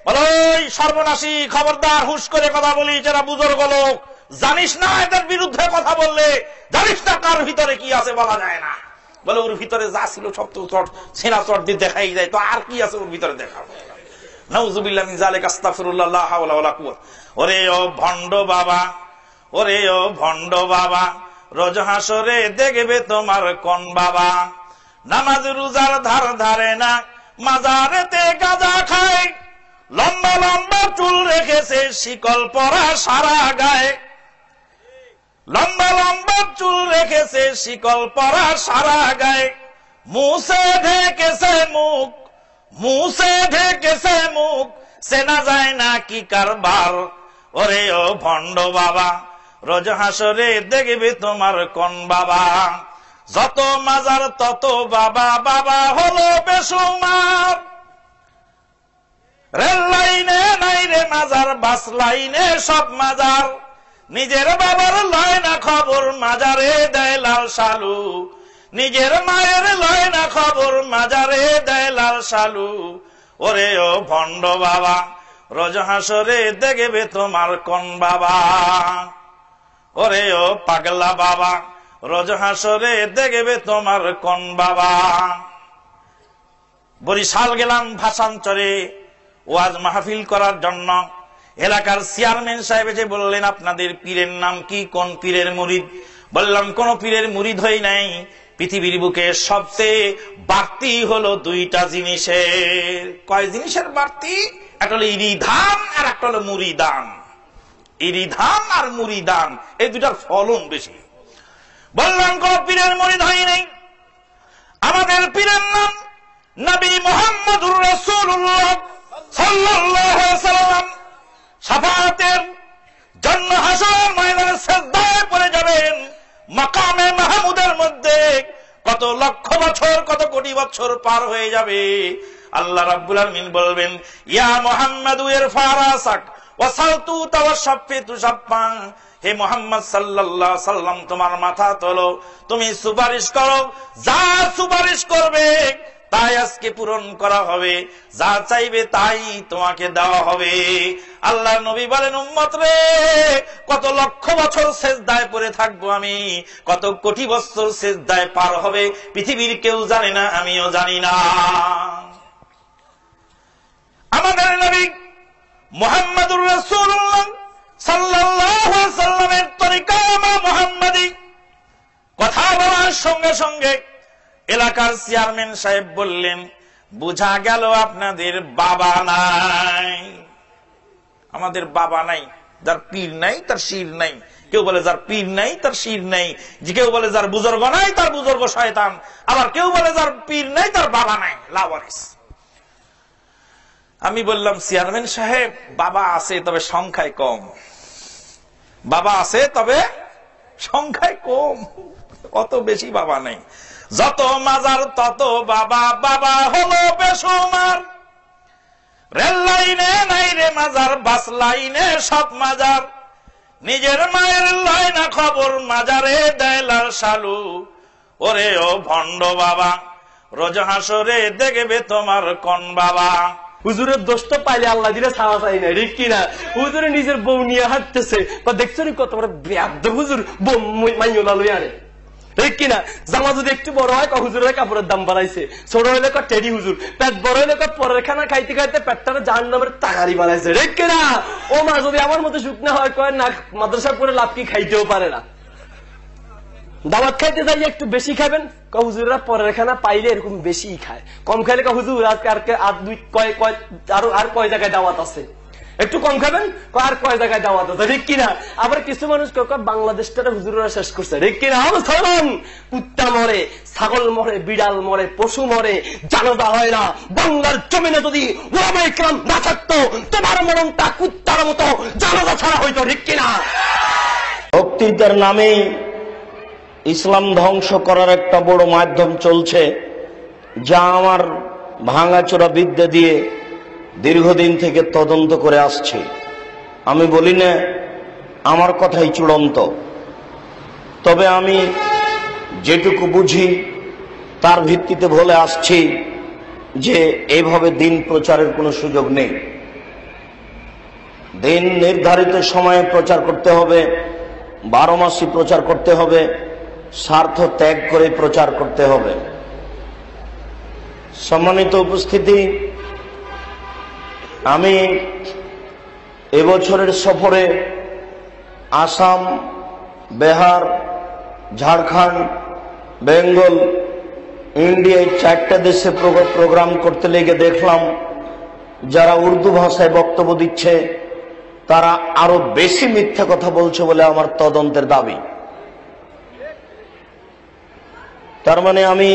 বলো ওই সর্বনাশী, খবরদার, হুশ করে কথা বলিস, এরা বুজুর্গ লোক, জানিস না এদের বিরুদ্ধে কথা বললে জানিস না কার ভিতরে কি আছে বলা যায় না। বলে ওর ভিতরে যা ছিল সব তো চট ছেঁড়া চট দিয়ে দেখাই যায়, তো আর কি আছে ওর ভিতরে দেখা? নাউযুবিল্লাহ মিন যালিকা, আস্তাগফিরুল্লাহ, লা হাওলা ওয়ালা কুওয়াতা। ওরে ও ভণ্ড বাবা, ওরে ও ভণ্ড বাবা, রোজ হাসরে দেখবে তোমার কোন বাবা। নামাজ রোজার ধার ধারে না, মাজারেতে গাঁজা খায়, লম্বা লম্বা চুল রেখেছে শিকল পরা সারা গায়ে। লম্বা লম্বা চুল রেখেছে শিকল পরা সারা গায়ে। মুছে ঢেকেছে মুখ, মুছে ঢেকেছে মুখ, চেনা যায় না কি কারবার। ওরে ও ভণ্ড বাবা, রোজ হাসরে দেখবে তোমার কোন বাবা। যত মাজার তত বাবা, বাবা হলো বেসুমার। রেল লাইনে নাই রে মাজার, বাস লাইনে সব মাজার। নিজের বাবার লয় না খবর, মাজারে দেয় লাল সালু। নিজের মায়ের লয় না খবর, মাজারে দেয় লাল সালু। ওরে ও ভণ্ড বাবা, রোজ হাসরে দেখবে তোমার কোন বাবা। ওরে ও পাগলা বাবা, রোজ হাসরে দেখবে তোমার কোন বাবা। বরিশাল গেলাম ভাষান্তরে ওয়াজ মাহফিল করার জন্য। এলাকার চেয়ারম্যান সাহেব এসে বললেন, আপনাদের পীরের নাম কি, কোন পীরের মুরিদ? বললাম কোন পীরের মুরিদ হই নাই। পৃথিবীর বুকে সবচেয়ে বাড়তি হলো দুইটা জিনিসের। কয় জিনিসের বাড়তি? একটা হলো ইরিধান আর একটা হলো মুরিদান। ইরিধান আর মুরিদান, এই দুটার ফলন বেশি। বললাম কোন পীরের মুরিদ হয় নাই। আমাদের পীরের নাম নবী মুহাম্মদুর রাসূলুল্লাহ সাল্লাল্লাহু আলাইহি ওয়াসাল্লাম। শাফাআতের জন্য হাসরের ময়দানে সিজদায় পড়ে যাবেন। মাকামে মাহমুদের মধ্যে কত লক্ষ বছর, কত কোটি বছর পার হয়ে যাবে। আল্লাহ রাব্বুল আলামিন বলবেন, ইয়া মুহাম্মাদু ইরফা রাসাক ওয়াসালতু তাওয়াশফিতু শাফা। হে মুহাম্মদ সাল্লাল্লাহু আলাইহি সাল্লাম, তোমার মাথা তোলো, তুমি সুপারিশ করো। যা সুপারিশ করবে তাই আজকে পূরণ করা হবে, যা চাইবে তাই তোমাকে দেওয়া হবে। আল্লাহ নবী বলেন, উম্মত রে, কত লক্ষ বছর সিজদায় পড়ে থাকবো আমি, কত কোটি বছর সিজদায় পার হবে পৃথিবীর কেউ জানে না, আমিও জানি না। আমাদের নবী মুহাম্মদুর রাসূলুল্লাহ সাল্লাল্লাহু আলাইহি সাল্লামের তরিকা মুহাম্মাদি কথা বলার সঙ্গে সঙ্গে এলাকার চেয়ারম্যান সাহেব বললেন, বুঝা গেল আপনাদের বাবা নাই। আমাদের বাবা নাই, যার পীর নাই তার শির নাই। কেউ বলে যার পীর নাই তার শির নাই, যে কেউ বলে যার বুজুর্গ নাই তার বুজুর্গ শয়তান, আবার কেউ বলে যার পীর নাই তার বাবা নাই, লাওয়ারিস। আমি বললাম, চেয়ারম্যান সাহেব, বাবা আছে তবে সংখ্যায় কম। বাবা আছে, তবে সংখ্যায় কম, অত বেশি বাবা নেই। যত মাজার তত বাবা, বাবা হলো বেসুমার। রেল লাইনে নাই রে মাজার, বাস লাইনে সব মাজার। নিজের মায়ের লয় না খবর, মাজারে দেলার শালু। ওরে ও ভণ্ড বাবা, রোজ হাসরে দেখবে তোমার কোন বাবা। হুজুরের দোষ তো পাইলে আল্লাহ দিলে ছাড়া চাই না, ঠিক কিনা? হুজুরে নিজের বউ নিয়ে হাঁটতেছে, দেখছো নি কত বড় বেয়াদব হুজুর, বউ মাইলা লই আরে, ঠিক কিনা? জামা যদি একটু বড় হয় হুজুরের কাপড়ের দাম বাড়াইছে, ছোট হইলে টেডি হুজুর, পেট বড় হইলে পরের খানা খাইতে খাইতে পেটটারে জাহান্নামের তাগারি বানাইছে, ঠিক কিনা? ও মা যদি আমার মতো শুকনা হয়, কয় না মাদ্রাসা করে লাভ কি, খাইতেও পারে না। দাওয়াত খাইতে যাই একটু বেশি খাবেন, হুজুররা পরের খানা পাইলে এরকম বেশি খায়, কম খাইলে হুজুর আজকে আর কয় জায়গায় দাওয়াত আছে, একটু কম খাবেন, আর কয় জায়গায় দাওয়াত আছে, ঠিক কিনা? আবার কিছু মানুষ বাংলাদেশটা হুজুররা শেষ করছে, ঠিক কিনা? কুত্তা মরে, ছাগল মরে, বিড়াল মরে, পশু মরে, জানাজা হয় না। বাংলার জমিনে যদি ওলামায়ে কেরাম না থাকতো, তোমার মরণটা কুত্তার মতো জানাজা ছাড়া হইতো, ঠিক কিনা? বক্তৃতার নামে ইসলাম ধ্বংস করার একটা বড় মাধ্যম চলছে, যা আমার ভাঙাচোরা বিদ্যা দিয়ে দীর্ঘদিন থেকে তদন্ত করে আসছে। আমি বলি না আমার কথাই চূড়ান্ত, তবে আমি যেটুকু বুঝি তার ভিত্তিতে বলে আসছি যে এইভাবে দিন প্রচারের কোনো সুযোগ নেই। দিন নির্ধারিত সময়ে প্রচার করতে হবে, 12 মাসই প্রচার করতে হবে, স্বার্থ ত্যাগ করে প্রচার করতে হবে। সম্মানিত উপস্থিতি, আমি এবছরের সফরে আসাম, বিহার, ঝাড়খণ্ড, বেঙ্গল, ইন্ডিয়ায় 4টা দেশে প্রোগ্রাম করতে লেগে দেখলাম যারা উর্দু ভাষায় বক্তব্য দিচ্ছে তারা আরো বেশি মিথ্যা কথা বলছে বলে আমার তদন্তের দাবি। তার মানে আমি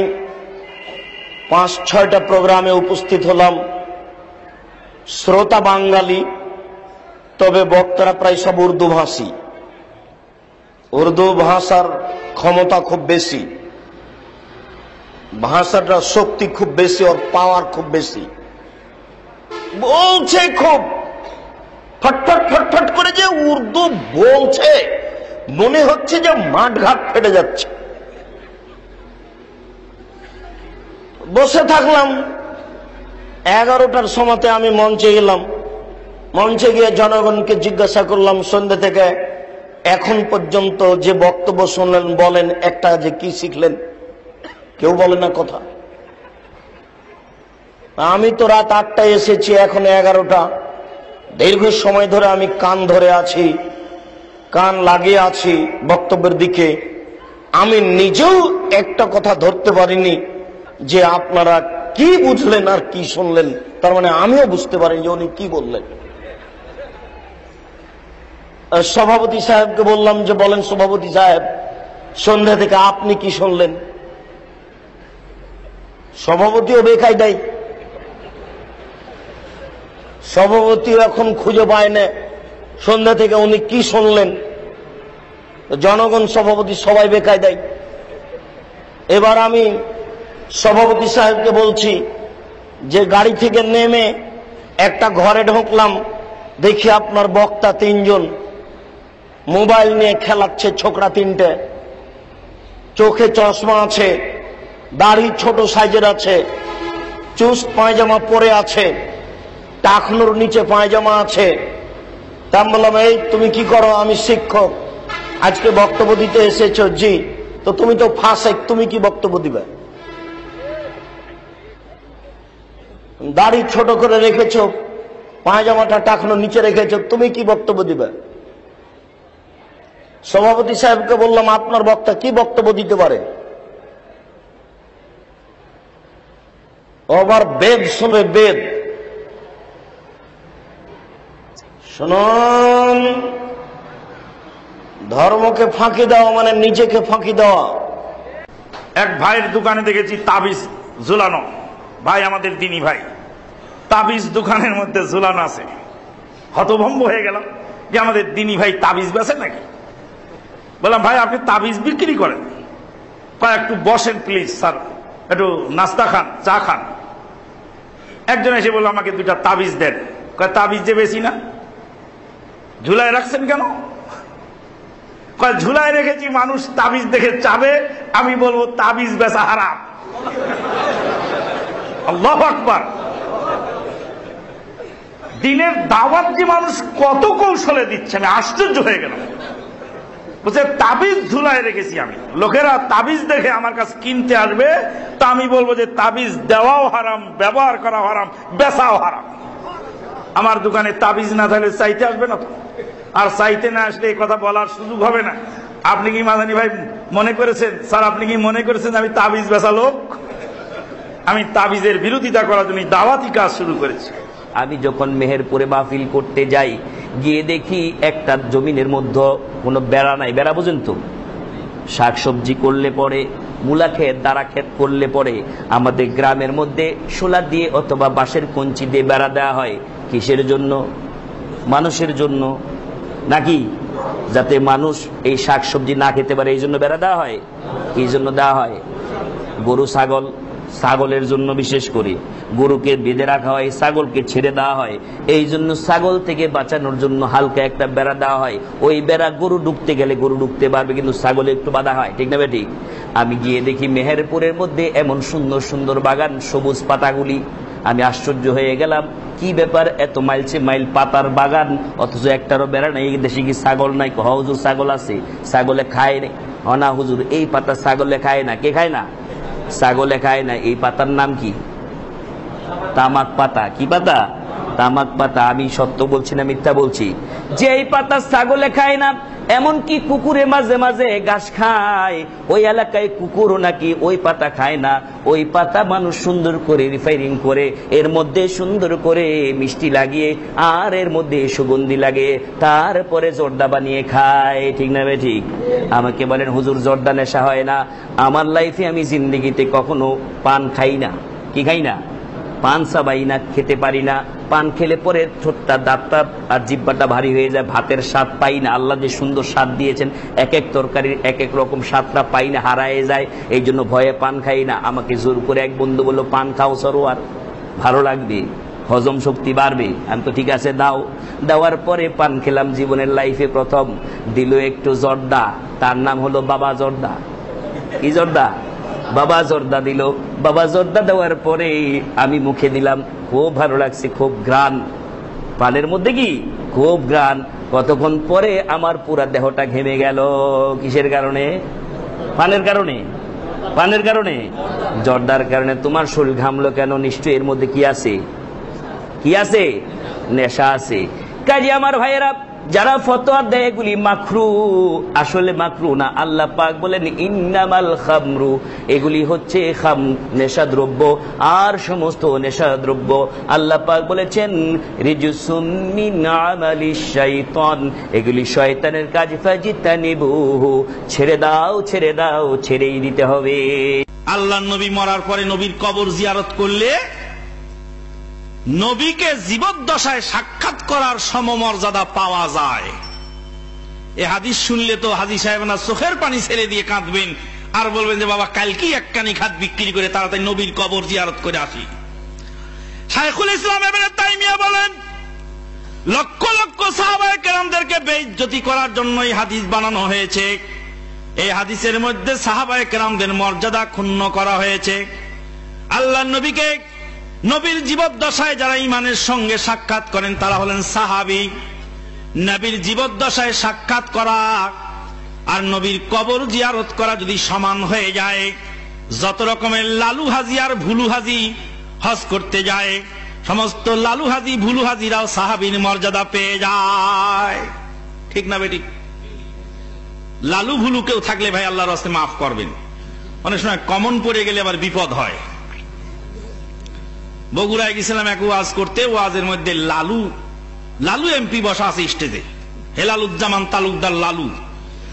5-6টা প্রোগ্রামে উপস্থিত হলাম, শ্রোতা বাঙালি, তবে বক্তারা প্রায় সব উর্দু ভাষী। উর্দু ভাষার ক্ষমতা খুব বেশি, ভাষাটার শক্তি খুব বেশি, ওর পাওয়ার খুব বেশি। বলছে খুব ফটফট ফটফট করে, যে উর্দু বলছে মনে হচ্ছে যে মাঠঘাট ফেটে যাচ্ছে। বসে থাকলাম, 11টার সময়তে আমি মঞ্চে গেলাম। মঞ্চে গিয়ে জনগণকে জিজ্ঞাসা করলাম, সন্ধ্যা থেকে এখন পর্যন্ত যে বক্তব্য শুনলেন বলেন একটা যে কি শিখলেন? কেউ বলে না কথা। আমি তো রাত 8টায় এসেছি, এখন 11টা। দীর্ঘ সময় ধরে আমি কান ধরে আছি, কান লাগিয়ে আছি বক্তব্যের দিকে। আমি নিজেও একটা কথা ধরতে পারিনি যে আপনারা কি বুঝলেন আর কি শুনলেন। তার মানে আমিও বুঝতে পারিনি যে উনি কি বললেন। সভাপতি সাহেবকে বললাম যে বলেন সভাপতি সাহেব, সন্ধ্যা থেকে আপনি কি শুনলেন? সভাপতিও বেকায়দাই, সভাপতিও এখন খুঁজে পায় না সন্ধ্যা থেকে উনি কি শুনলেন। জনগণ, সভাপতি সবাই বেকায়দাই। এবার আমি সভাপতি সাহেবকে বলছি যে গাড়ি থেকে নেমে একটা ঘরে ঢুকলাম, দেখি আপনার বক্তা 3 জন মোবাইল নিয়ে খেলাচ্ছে, ছোকরা 3টে, চোখে চশমা আছে, দাড়ি ছোট সাইজের আছে, চুস্ট পায়জামা পরে আছে, টাকনুর নিচে পায়জামা আছে। তা বললাম, এই তুমি কি করো? আমি শিক্ষক, আজকে বক্তব্য দিতে এসেছ? জি। তো তুমি তো ফাসেক, তুমি কি বক্তব্য দিবে? দাড়ি ছোট করে রেখেছ, পায়জামাটা টাকনুর নিচে রেখেছ, তুমি কি বক্তব্য দিবে? সভাপতি সাহেবকে বললাম, আপনার বক্তা কি বক্তব্য দিতে পারে? আবার বেদ শুনবে, বেদ শুনুন। ধর্মকে ফাঁকি দেওয়া মানে নিজেকে ফাঁকি দেওয়া। এক ভাইয়ের দোকানে দেখেছি তাবিজ ঝুলানো। ভাই আমাদের দিনী ভাই, তাবিজ দোকানের মধ্যে ঝুলানো আছে। হতভম্ব হয়ে গেলাম, যে আমাদের দিনী ভাই তাবিজ বেচে নাকি। বললাম ভাই আপনি তাবিজ বিক্রি করেন? কয় একটু বসেন প্লিজ স্যার, একটু নাস্তা খান, চা খান। একজন এসে বলল আমাকে 2টা তাবিজ দেন। কয় তাবিজ যে বেশি না, ঝুলায় রাখছেন কেন? কয় ঝুলায় রেখেছি, মানুষ তাবিজ দেখে চাবে, আমি বলবো তাবিজ বেচা হারাম। আল্লাহু আকবার। দিনের দাওয়াত যে মানুষ কত কৌশলে দিচ্ছে, আমি আশ্চর্য হয়ে গেলাম। বলছে তাবিজ ঝুলায় রেখেছি আমি, লোকেরা তাবিজ দেখে আমার কাছে কিনতে আসবে, তা আমি বলবো যে তাবিজ দেওয়াও হারাম, ব্যবহার করা হারাম, বেচাও হারাম। আমার দোকানে তাবিজ না থাকলে চাইতে আসবে না তো, আর চাইতে না আসলে এই কথা বলার সুযোগ হবে না। আপনি কি মাদানী ভাই মনে করেছেন, স্যার আপনি কি মনে করেছেন আমি তাবিজ বেচা লোক? আমি তাবিজের বিরোধিতা করার জন্য দাওয়াতি কাজ শুরু করেছি। আমি যখন মেহেরপুরে মাহফিল করতে যাই, গিয়ে দেখি একটা জমিনের মধ্যে কোনো বেড়া নাই। বেড়া বুঝেন তো, শাকসবজি করলে পরে, মূলা ক্ষেত, দাঁড়া ক্ষেত করলে পরে আমাদের গ্রামের মধ্যে শোলা দিয়ে অথবা বাঁশের কঞ্চি দিয়ে বেড়া দেওয়া হয়। কিসের জন্য? মানুষের জন্য নাকি? যাতে মানুষ এই শাকসবজি না খেতে পারে, এই জন্য বেড়া দেওয়া হয়। এই জন্য দেওয়া হয় গরু ছাগল, ছাগলের জন্য বিশেষ করে গরুকে বেঁধে রাখা হয়, ছাগলকে ছেড়ে দেওয়া হয়। এই জন্য ছাগল থেকে বাঁচানোর জন্য হালকা একটা বেড়া দেওয়া হয়। ওই বেড়া গরু ঢুকতে গেলে গরু ঢুকতে পারবে, কিন্তু ছাগলে একটু বাধা হয়, ঠিক না বেঠিক? আমি গিয়ে দেখি মেহেরপুরের মধ্যে এমন সুন্দর সুন্দর বাগান, সবুজ পাতাগুলি। আমি আশ্চর্য হয়ে গেলাম, কি ব্যাপার, এত মাইলছে মাইল পাতার বাগান, অথচ একটারও বেড়া নাই। এই দেশে কি ছাগল নাই? হুজুর ছাগল আছে, ছাগলে খায় না। না হুজুর, এই পাতা ছাগলে খায় না। কে খায় না? ছাগলে খায় না। এই পাতার নাম কি? তামাক পাতা। কি পাতা? তামাক পাতা। আমি সত্য বলছি না মিথ্যা বলছি? যে এই পাতা ছাগলে খায় না, এমনকি কুকুরে মাঝে মাঝে ঘাস খায়। ওই এলাকায় কুকুরও নাকি ওই পাতা খায় না। ওই পাতা মানুষ সুন্দর করে রিফাইনিং করে, এর মধ্যে সুন্দর করে মিষ্টি লাগিয়ে, আর এর মধ্যে সুগন্ধি লাগে, তারপরে জর্দা বানিয়ে খায়, ঠিক না বে ঠিক? আমাকে বলেন হুজুর জর্দা নেশা হয় না? আমার লাইফে আমি জিন্দেগিতে কখনো পান খাই না। কি খাই না? পান চাবাই না, খেতে পারি না। পান খেলে পরে ঠোঁটটা, দাঁতটা আর জিহ্বাটা ভারী হয়ে যায়, ভাতের স্বাদ পাই না। আল্লাহ যে সুন্দর স্বাদ দিয়েছেন, এক এক তরকারির এক এক রকম স্বাদটা পাই না, হারায় যায়। এই জন্য ভয়ে পান খাই না। আমাকে জোর করে এক বন্ধু বললো পান খাও সরোয়ার, ভালো লাগবে, হজম শক্তি বাড়বে। আমি তো ঠিক আছে দাও। দেওয়ার পরে পান খেলাম, জীবনের লাইফে প্রথম। দিল একটু জর্দা, তার নাম হলো বাবা জর্দা। কি জর্দা? বাবা জর্দা দিল। বাবা জর্দা দেওয়ার পরে আমি মুখে দিলাম, খুব ভালো লাগছে, খুব ঘ্রাণ পানের মধ্যে, কি খুব ঘ্রাণ। কতক্ষণ পরে আমার পুরা দেহটা ঘেমে গেল। কিসের কারণে? পানের কারণে। পানের কারণে, জর্দার কারণে। তোমার শরীর ঘামলো কেন? নিশ্চয়ই এর মধ্যে কি আছে? কি আছে? নেশা আছে। কাজে আমার ভাইয়েরা, যারা ফতোয়া দেয় এগুলি মাকরু, আসলে মাকরু না। আল্লাহ পাক বলেন ইন্নামাল খামরু, এগুলি হচ্ছে নেশাদ্রব্য। আর সমস্ত নেশাদ্রব্য আল্লাহ পাক বলেছেন রিজসুম মিন আমালিশ শাইতান, এগুলি শয়তানের কাজ। ফাজিতানিবুহু, ছেড়ে দাও, ছেড়ে দাও, ছেড়েই দিতে হবে। আল্লাহর নবী মরার পরে নবীর কবর জিয়ারত করলে নবীকে জীবদ্দশায় সাক্ষাৎ করার সমমর্যাদা পাওয়া যায়। এ হাদিস শুনলে তো হাজী সাহেব না চোখের পানি ছেড়ে দিয়ে কাঁদবেন, আর বলবেন যে বাবা কালকেই একখানি খাত বিক্রি করে তাড়াতাড়ি নবীর কবর জিয়ারত করে আসি। শাইখুল ইসলাম ইবনে তাইমিয়া বলেন, লক্ষ লক্ষ সাহাবায়ে কেরামদেরকে বেইজ্জতি করার জন্য এই হাদিস বানানো হয়েছে। এই হাদিসের মধ্যে সাহাবায়ে কেরামদের মর্যাদা ক্ষুণ্ণ করা হয়েছে। আল্লাহর নবীকে, নবীর জীবদ্দশায় যারা ঈমানের সঙ্গে সাক্ষাৎ করেন তারা হলেন সাহাবী। নবীর জীবদ্দশায় সাক্ষাৎ করা আর নবীর কবর জিয়ারত করা যদি সমান হয়ে যায়, যত রকমের লালু হাজি আর ভুলু হাজি হজ করতে যায়, সমস্ত লালু হাজি ভুলু হাজিরাও সাহাবীর মর্যাদা পেয়ে যায়, ঠিক না বেটি? লালু ভুলু কেউ থাকলে ভাই আল্লাহর রাস্তে মাফ করবেন, অনেক সময় কমন পড়ে গেলে আবার বিপদ হয়। বগুড়ায় গেছিলাম এক ওয়াজ করতে, ওয়াজের মধ্যে লালু এমপি বসা আছে স্টেজে, হেলালুজ্জামান তালুকদার লালু।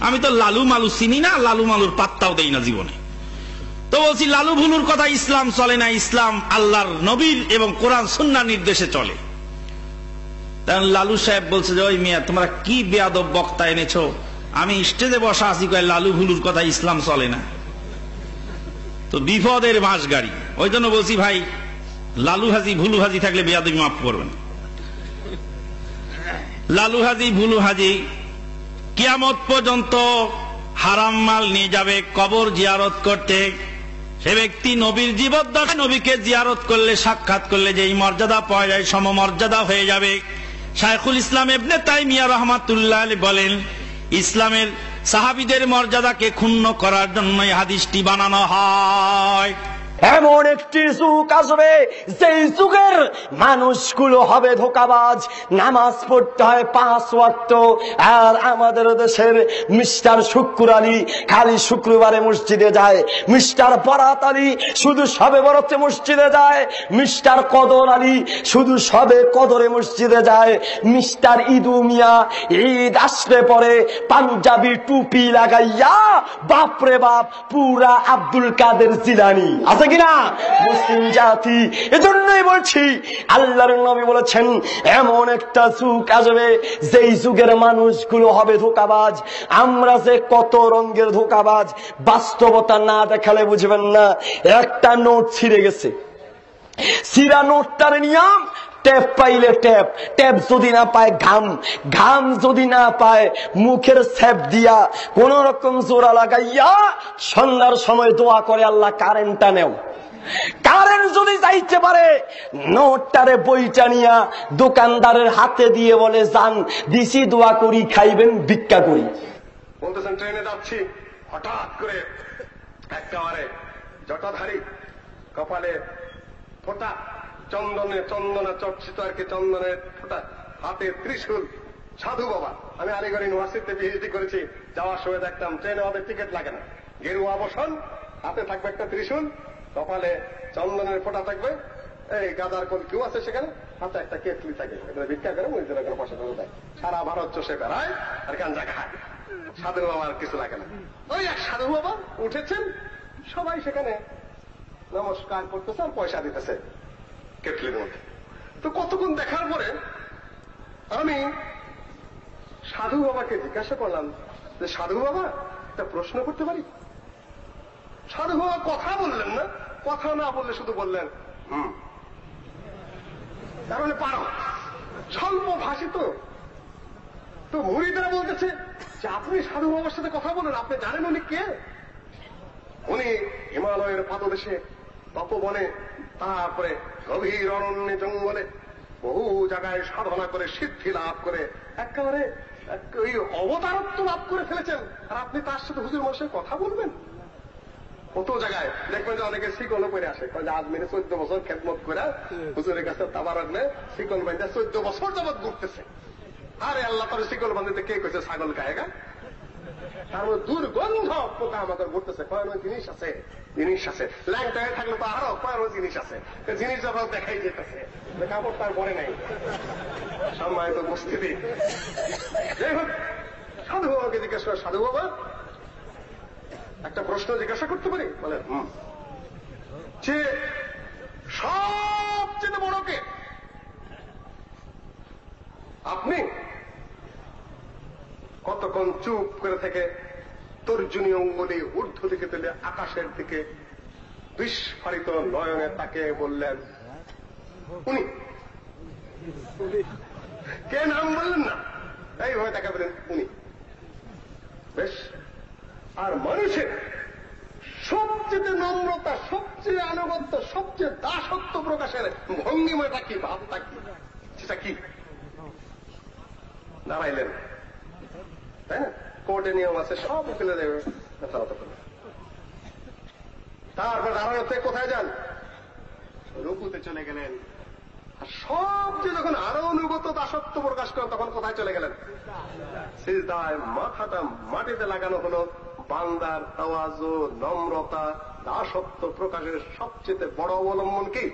আমি তো লালু মালু চিনি না, লালু মালুর পাত্তাও দেই না জীবনে। তো বলছি লালু ভুলুর কথা ইসলাম চলে না, ইসলাম আল্লাহর নবীর এবং কোরআন সুন্নাহর নির্দেশে চলে। তখন লালু সাহেব বলছে যে ওই মিয়া তোমরা কি বেয়াদব বক্তা এনেছো, আমি স্টেজে বসা আছি কয় লালু ভুলুর কথা ইসলাম চলে না। তো বিপদের মাস গাড়ি, ওই জন্য বলছি ভাই লালু হাজি ভুলু হাজি থাকলে বেয়াদবি মাফ করবেন। লালু হাজি ভুলু হাজি কিয়ামত পর্যন্ত হারাম মাল নিয়ে যাবে কবর জিয়ারত করতে। সে ব্যক্তি নবীর জীবদ্দশায় নবীকে জিয়ারত করলে, সাক্ষাৎ করলে যেই মর্যাদা পাওয়া যায় সমমর্যাদা হয়ে যাবে। শায়খুল ইসলাম ইবনে তাইমিয়া রাহমাতুল্লাহ আলাইহি বলেন, ইসলামের সাহাবীদের মর্যাদাকে ক্ষুণ্ণ করার জন্য এই হাদিসটি বানানো হয়। এমন একটি যুগ আসবে যেই যুগের মানুষগুলো হবে ধোঁকাবাজ, নামাজ পড়তে হয় 5 ওয়াক্ত। আর আমাদের দেশের মিস্টার শুক্কুর আলী খালি শুক্রবারে মসজিদে যায়, মিস্টার বরাত আলী শুধু সবে বরাতে মসজিদে যায়, মিস্টার কদর আলী শুধু সবে কদরে মসজিদে যায়, মিস্টার ইদু মিয়া ঈদ আসলে পরে পাঞ্জাবি টুপি লাগাইয়া বাপরে বাপ পুরা আব্দুল কাদের জিলানী আছে কিনা মুসলিম জাতি। এজন্যই বলছি আল্লাহর নবী বলেছেন এমন একটা যুগ আসবে যেই যুগের মানুষগুলো হবে ধোঁকাবাজ। আমরা যে কত রঙের ধোঁকাবাজ, বাস্তবতা না দেখালে বুঝবেন না। একটা নোট ছিঁড়ে গেছে, ছিঁড়া নোটটার নিয়ম ট্যাপ পাইলে ট্যাপ, ট্যাপ যদি না পায় ঘাম, ঘাম যদি না পায় মুখের স্যাপ দিয়া কোন রকম জোড়া লাগাইয়া সন্ধ্যার সময় দোয়া করে আল্লাহ কারেন্টটা নেও। কারেন্ট যদি যাইতে পারে নোটটারে বইটা নিয়া দোকানদারের হাতে দিয়ে বলে যান দিছি দোয়া করি খাইবেন ভিক্ষা করি। বলতেছেন ট্রেনে যাচ্ছি, হঠাৎ করে একেবারে জটাধারী, কপালে ফোঁটা, চন্দনা চর্চিত আর কি চন্দনের ফোঁটা, হাতে ত্রিশূল, সাধু বাবা। আমি আলিগড় ইউনিভার্সিটিতে পিএইচডি করেছি, যাওয়ার সময় দেখতাম ট্রেনে আমাদের টিকিট লাগে না, গেরুয়া বসন, হাতে থাকবে একটা ত্রিশূল, কপালে চন্দনের ফোঁটা থাকবে, এই গাদার কোন কেউ আছে সেখানে, হাতে একটা কেটলি থাকে, এটা ভিক্ষা করে মহিলারা করে পয়সা দেয়। সারা ভারত চষে বেড়ায় আর গাঞ্জা খায়, সাধু বাবার কিছু লাগে না। ওই এক সাধু বাবা উঠেছেন, সবাই সেখানে নমস্কার করতেছে আর পয়সা দিতেছে কেটলির মধ্যে। তো কতক্ষণ দেখার পরে আমি সাধু বাবাকে জিজ্ঞাসা করলাম যে সাধু বাবা একটা প্রশ্ন করতে পারি? সাধু বাবা কথা বললেন না, কথা না বললে শুধু বললেন তার মানে পারো, স্বল্প ভাষিত। তো মুরিদরা বলতেছে যে আপনি সাধু বাবার সাথে কথা বলেন, আপনি জানেন উনি কে? উনি হিমালয়ের পাদদেশে তপবনে, তারপরে গভীর অরণ্যে জঙ্গলে বহু জায়গায় সাধনা করে সিদ্ধি লাভ করে একেবারে ওই অবতারত্ব লাভ করে ফেলেছেন, আর আপনি তার সাথে হুজুর মশাই কথা বলবেন? কত জায়গায় দেখবেন যে অনেকে শিকলও করে আসে, আজমিরে 14 বছর খেদমত করে হুজুরের কাছে তাবার রাখলে শিকল বান্ধে 14 বছর যাবৎ ঘুরতেছে। আরে আল্লাহ তার শিকল বান্ধিতে কে কইছে ছাগল গায়েগা? তার মধ্যে দুর্গন্ধ পোকা আমাদের ঘুরতেছে, কয়েক জিনিস আছে, জিনিস আছে, ল্যাংটায় থাকলে তো আরো কয়েক জিনিস আছে, জিনিস যখন দেখাই যেতেছে, কাপড় তার পরে নাই। সম্মানিত উপস্থিতি, যাই হোক সাধু বাবাকে জিজ্ঞাসা করে, সাধু বাবা একটা প্রশ্ন জিজ্ঞাসা করতে পারি? বলে যে সবচেয়ে বড় কে? আপনি কতক্ষণ চুপ করে থেকে তর্জনী অঙ্গুলি ঊর্ধ্ব দিকে তুলে আকাশের দিকে বিস্ফারিত নয়নে তাকে বললেন উনি। কে নাম বললেন না, এইভাবে তাকে বললেন উনি। বেশ, আর মানুষের সবচেয়ে নম্রতা, সবচেয়ে আনুগত্য, সবচেয়ে দাসত্ব প্রকাশের ভঙ্গিমাটা কি, ভাবটা কি, সেটা কি? দাঁড়াইলেন, তাই না? কোর্টে নিয়ম আছে, সব ফেলে দেবে। তারপর দাঁড়ানোতে কোথায় যান? রুকুতে চলে গেলেন। আর সবচেয়ে যখন আরো অনুগত দাসত্ব প্রকাশ করেন তখন কোথায় চলে গেলেন? সিজদায় মাথাটা মাটিতে লাগানো হলো। বান্দার তাওয়াজু, নম্রতা, দাসত্ব প্রকাশের সবচেয়ে বড় অবলম্বন কি?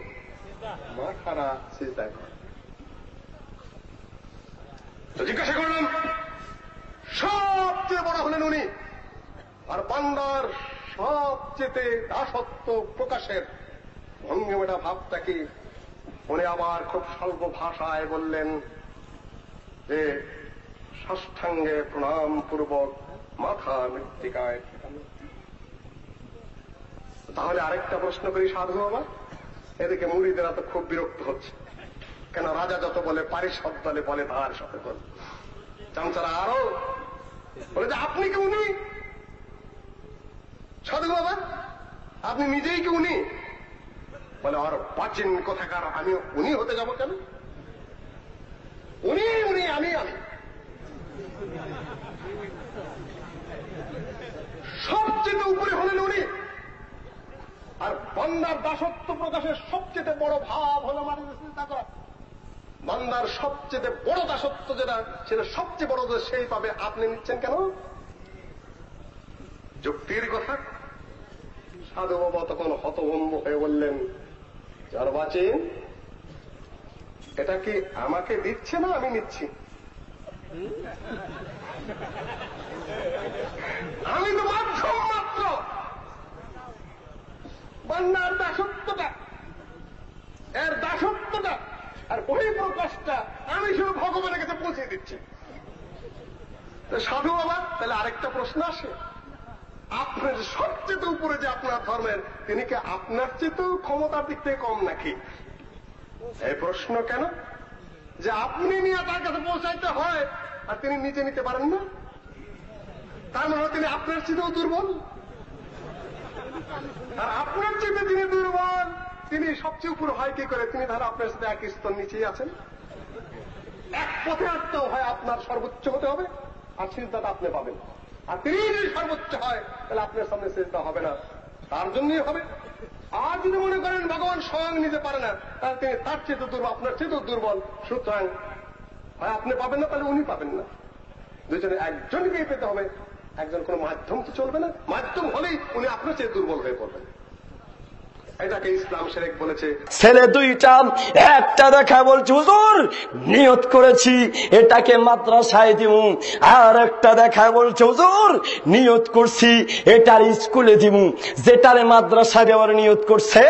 মাথারা সিজদায় করা। তো জিজ্ঞাসা করলাম সবচেয়ে বড় হলেন উনি, আর বান্দার সবচেয়ে দাসত্ব প্রকাশের ভঙ্গিমাটা, ভাবটা কি? উনি আবার খুব স্বল্প ভাষায় বললেন যে সাষ্টাঙ্গে প্রণাম পূর্বক মাথা মৃত্তিকায়। তাহলে আরেকটা প্রশ্ন করি সাধু বাবা, এদিকে মুরিদেরা তো খুব বিরক্ত হচ্ছে, কেন রাজা যত বলে পারিষদ দলে বলে তার সাথে বলে। চামচারা আরো বলে যে আপনি কি উনি? সাধু বাবা আপনি নিজেই কি উনি? বলে আর প্রাচীন কোথাকার, আমি উনি হতে যাব কেন? উনি উনি আমি আমি, সবচেয়ে উপরে হলেন উনি। আর বান্দার দাসত্ব প্রকাশের সবচেয়ে বড় ভাব হল বান্দার সবচেয়ে বড় দাসত্ব যেটা, সেটা সবচেয়ে বড় সেই পাবে। আপনি নিচ্ছেন কেন? যুক্তির কথা। সাধু বাবা তখন হতভম্ব হয়ে বললেন, যার বাঁচেন এটা কি আমাকে দিচ্ছে না আমি নিচ্ছি? আমি তো মাধ্যম মাত্র। বান্দার দাসত্বটা, এর দাসত্বটা আর বহিঃপ্রকাশটা আমি শুধু ভগবানের কাছে পৌঁছে দিচ্ছি। সাধু বাবা তাহলে আরেকটা প্রশ্ন আসে, আপনার সবচেয়ে উপরে যে আপনার ধর্মের, তিনি কি আপনার চেয়েও ক্ষমতার দিক থেকে কম নাকি? এই প্রশ্ন কেন যে আপনি নিয়ে তার কাছে পৌঁছাইতে হয় আর তিনি নিচে নিতে পারেন না? তার মানে তিনি আপনার চেয়েও দুর্বল। আর আপনার চেয়ে তিনি দুর্বল, তিনি সবচেয়ে উপরে হয় কি করে? তিনি ধরো আপনার সাথে এক স্তর নিচেই আছেন। এক পথে আসতেও হয় আপনার সর্বোচ্চ হতে হবে, আর সিজদাটা আপনি পাবেন। আর তিনি যদি সর্বোচ্চ হয় তাহলে আপনার সামনে সিজদা হবে না, তার জন্যই হবে। আর যদি মনে করেন ভগবান স্বয়ং নিতে পারে না, তাহলে তিনি তার চেয়ে দুর্বল, আপনার চেয়ে দুর্বল, সুতরাং হয় আপনি পাবেন না, তাহলে উনি পাবেন না। দুজনে একজনকেই পেতে হবে। একজন কোন মাধ্যম তো চলবে না, মাধ্যম হলেই উনি আপনার চেয়ে দুর্বল হয়ে পড়বেন। এটাকে ইসলাম শিরক বলেছে। ছেলে দুইটা, একটা দেখা বলছে হুজুর নিয়ত করেছি এটাকে মাদ্রাসায় দিব, আর একটা দেখা বলছে হুজুর নিয়ত করছি এটার স্কুলে দিব। যেটারে মাদ্রাসায় দেওয়ার নিয়ত করছে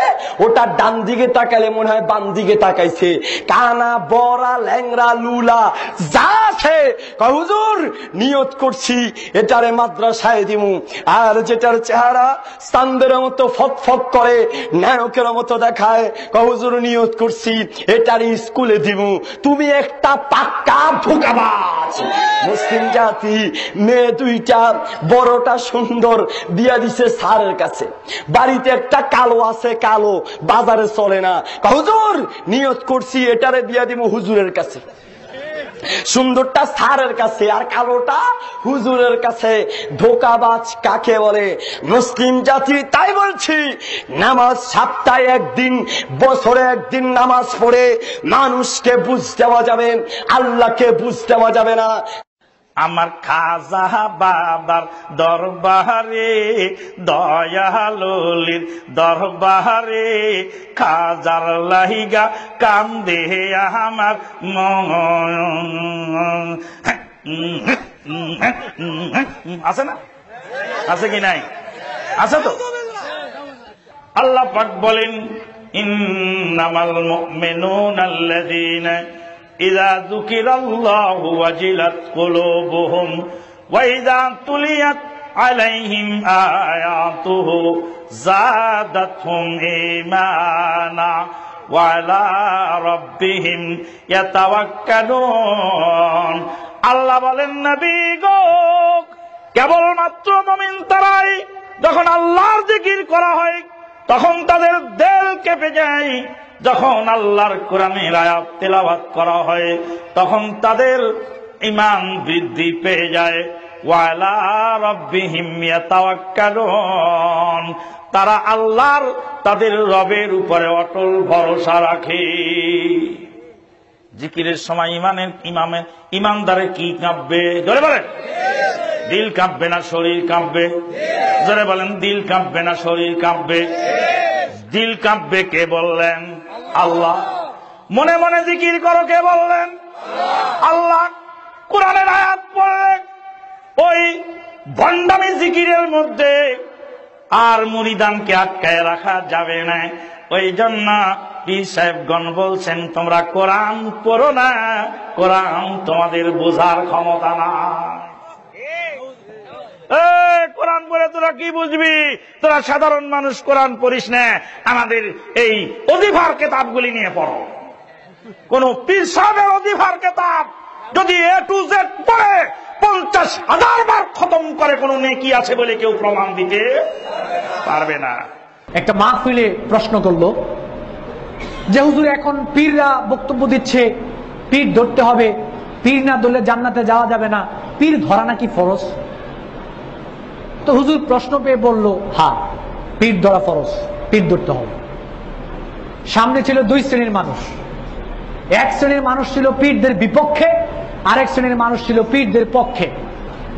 ওটা ডান দিকে তাকালে মনে হয় বাম দিকে তাকাইছে, কানা বড়া ল্যাংরা লুলা যা আছে হুজুর নিয়ত করছি এটারে মাদ্রাসায় দিব। আর যেটার চেহারা চাঁদের মতো ফক ফক করে, নায়কের মতো দেখায়, হুজুর নিয়ত করছি এটার স্কুলে দিব। তুমি একটা পাক্কা ধোঁকাবাজ। মুসলিম জাতি মেয়ে দুইটা, বড়টা সুন্দর বিয়া দিছে স্যারের কাছে, বাড়িতে একটা কালো আছে, কালো বাজারে চলে না, হুজুর নিয়ত করছি এটারে বিয়া দিব হুজুরের কাছে। সুন্দরটা স্যারের কাছে আর কালোটা হুজুরের কাছে। ধোঁকাবাজ কাকে বলে? মুসলিম জাতি। তাই বলছি নামাজ সপ্তাহে একদিন, বছরে একদিন নামাজ পড়ে মানুষকে বুঝ দেওয়া যাবে, আল্লাহকে বুঝ দেওয়া যাবে না। আমার খাজা বাবার দরবারে, দয়ালুর দরবারে, খাজার লাহিগা কান্দে আমার মন। আছে না? আছে কি নাই? আছে তো। আল্লাহ পাক বলেন ইন্নামাল মুমিনুনা আল্লাযীনা ইযা যুকিরাল্লাহু ওয়াজিলাত কুলুবুহুম ওয়া ইযা তুলিয়াত আলাইহিম আয়াতুহু যাদাতহুম ঈমানা ওয়া আলা রাব্বিহিম ইয়াতাওয়াক্কালুন। আল্লাহ বলেন নবী গো, কেবলমাত্র মুমিন তারাই যখন আল্লাহর জিকির করা হয় তখন তাদের দিল কেঁপে যায়, যখন আল্লাহর কোরআনের আয়াত তেলাওয়াত করা হয় তখন তাদের ঈমান বৃদ্ধি পেয়ে যায়। ওয়া আলা রাব্বিহিম ইয়াতাওয়াক্কালুন, তারা আল্লাহর, তাদের রবের উপরে অটল ভরসা রাখে। জিকিরের সময় ইমানদারে কি কাঁপবে? জোরে বলেন। দিল কাঁপবে না শরীর কাঁপবে? জোরে বলেন। দিল কাঁপবে না শরীর কাঁপবে? দিল কাঁপবে কে বললেন? আল্লাহ। মনে মনে জিকির করো কে বললেন? আল্লাহ। কোরআনের আয়াত পড়লে ওই ভণ্ডামি জিকিরের মধ্যে আর মুরিদানকে আটকায় রাখা যাবে না। ওই জন্য পীর সাহেবগণ বলছেন তোমরা কোরআন পড়ো না, কোরআন তোমাদের বোঝার ক্ষমতা না। কোরআন পড়ে তোরা কি বুঝবি? তোরা সাধারণ মানুষ, কোরআন পড়িস না, আমাদের এই অধিভার কেতাবগুলি নিয়ে পড়ো। কোন পীর সাহেবের অধিভার কেতাব যদি A to Z পড়ে 50,000 বার খতম করে কোন নেকি আছে বলে কেউ প্রমাণ দিতে পারবে না। একটা মাহফিলে প্রশ্ন করলো যে হুজুর এখন পীররা বক্তব্য দিচ্ছে পীর ধরতে হবে, পীর না ধরলে জান্নাতে যাওয়া যাবে না, পীর ধরা নাকি ফরজ? তো হুজুর প্রশ্ন পেয়ে বলল, হ্যাঁ পীর ধরা ফরজ, পীর ধরতে হবে। সামনে ছিল দুই শ্রেণীর মানুষ, এক শ্রেণীর মানুষ ছিল পীরদের বিপক্ষে, আরেক শ্রেণীর মানুষ ছিল পীরদের পক্ষে।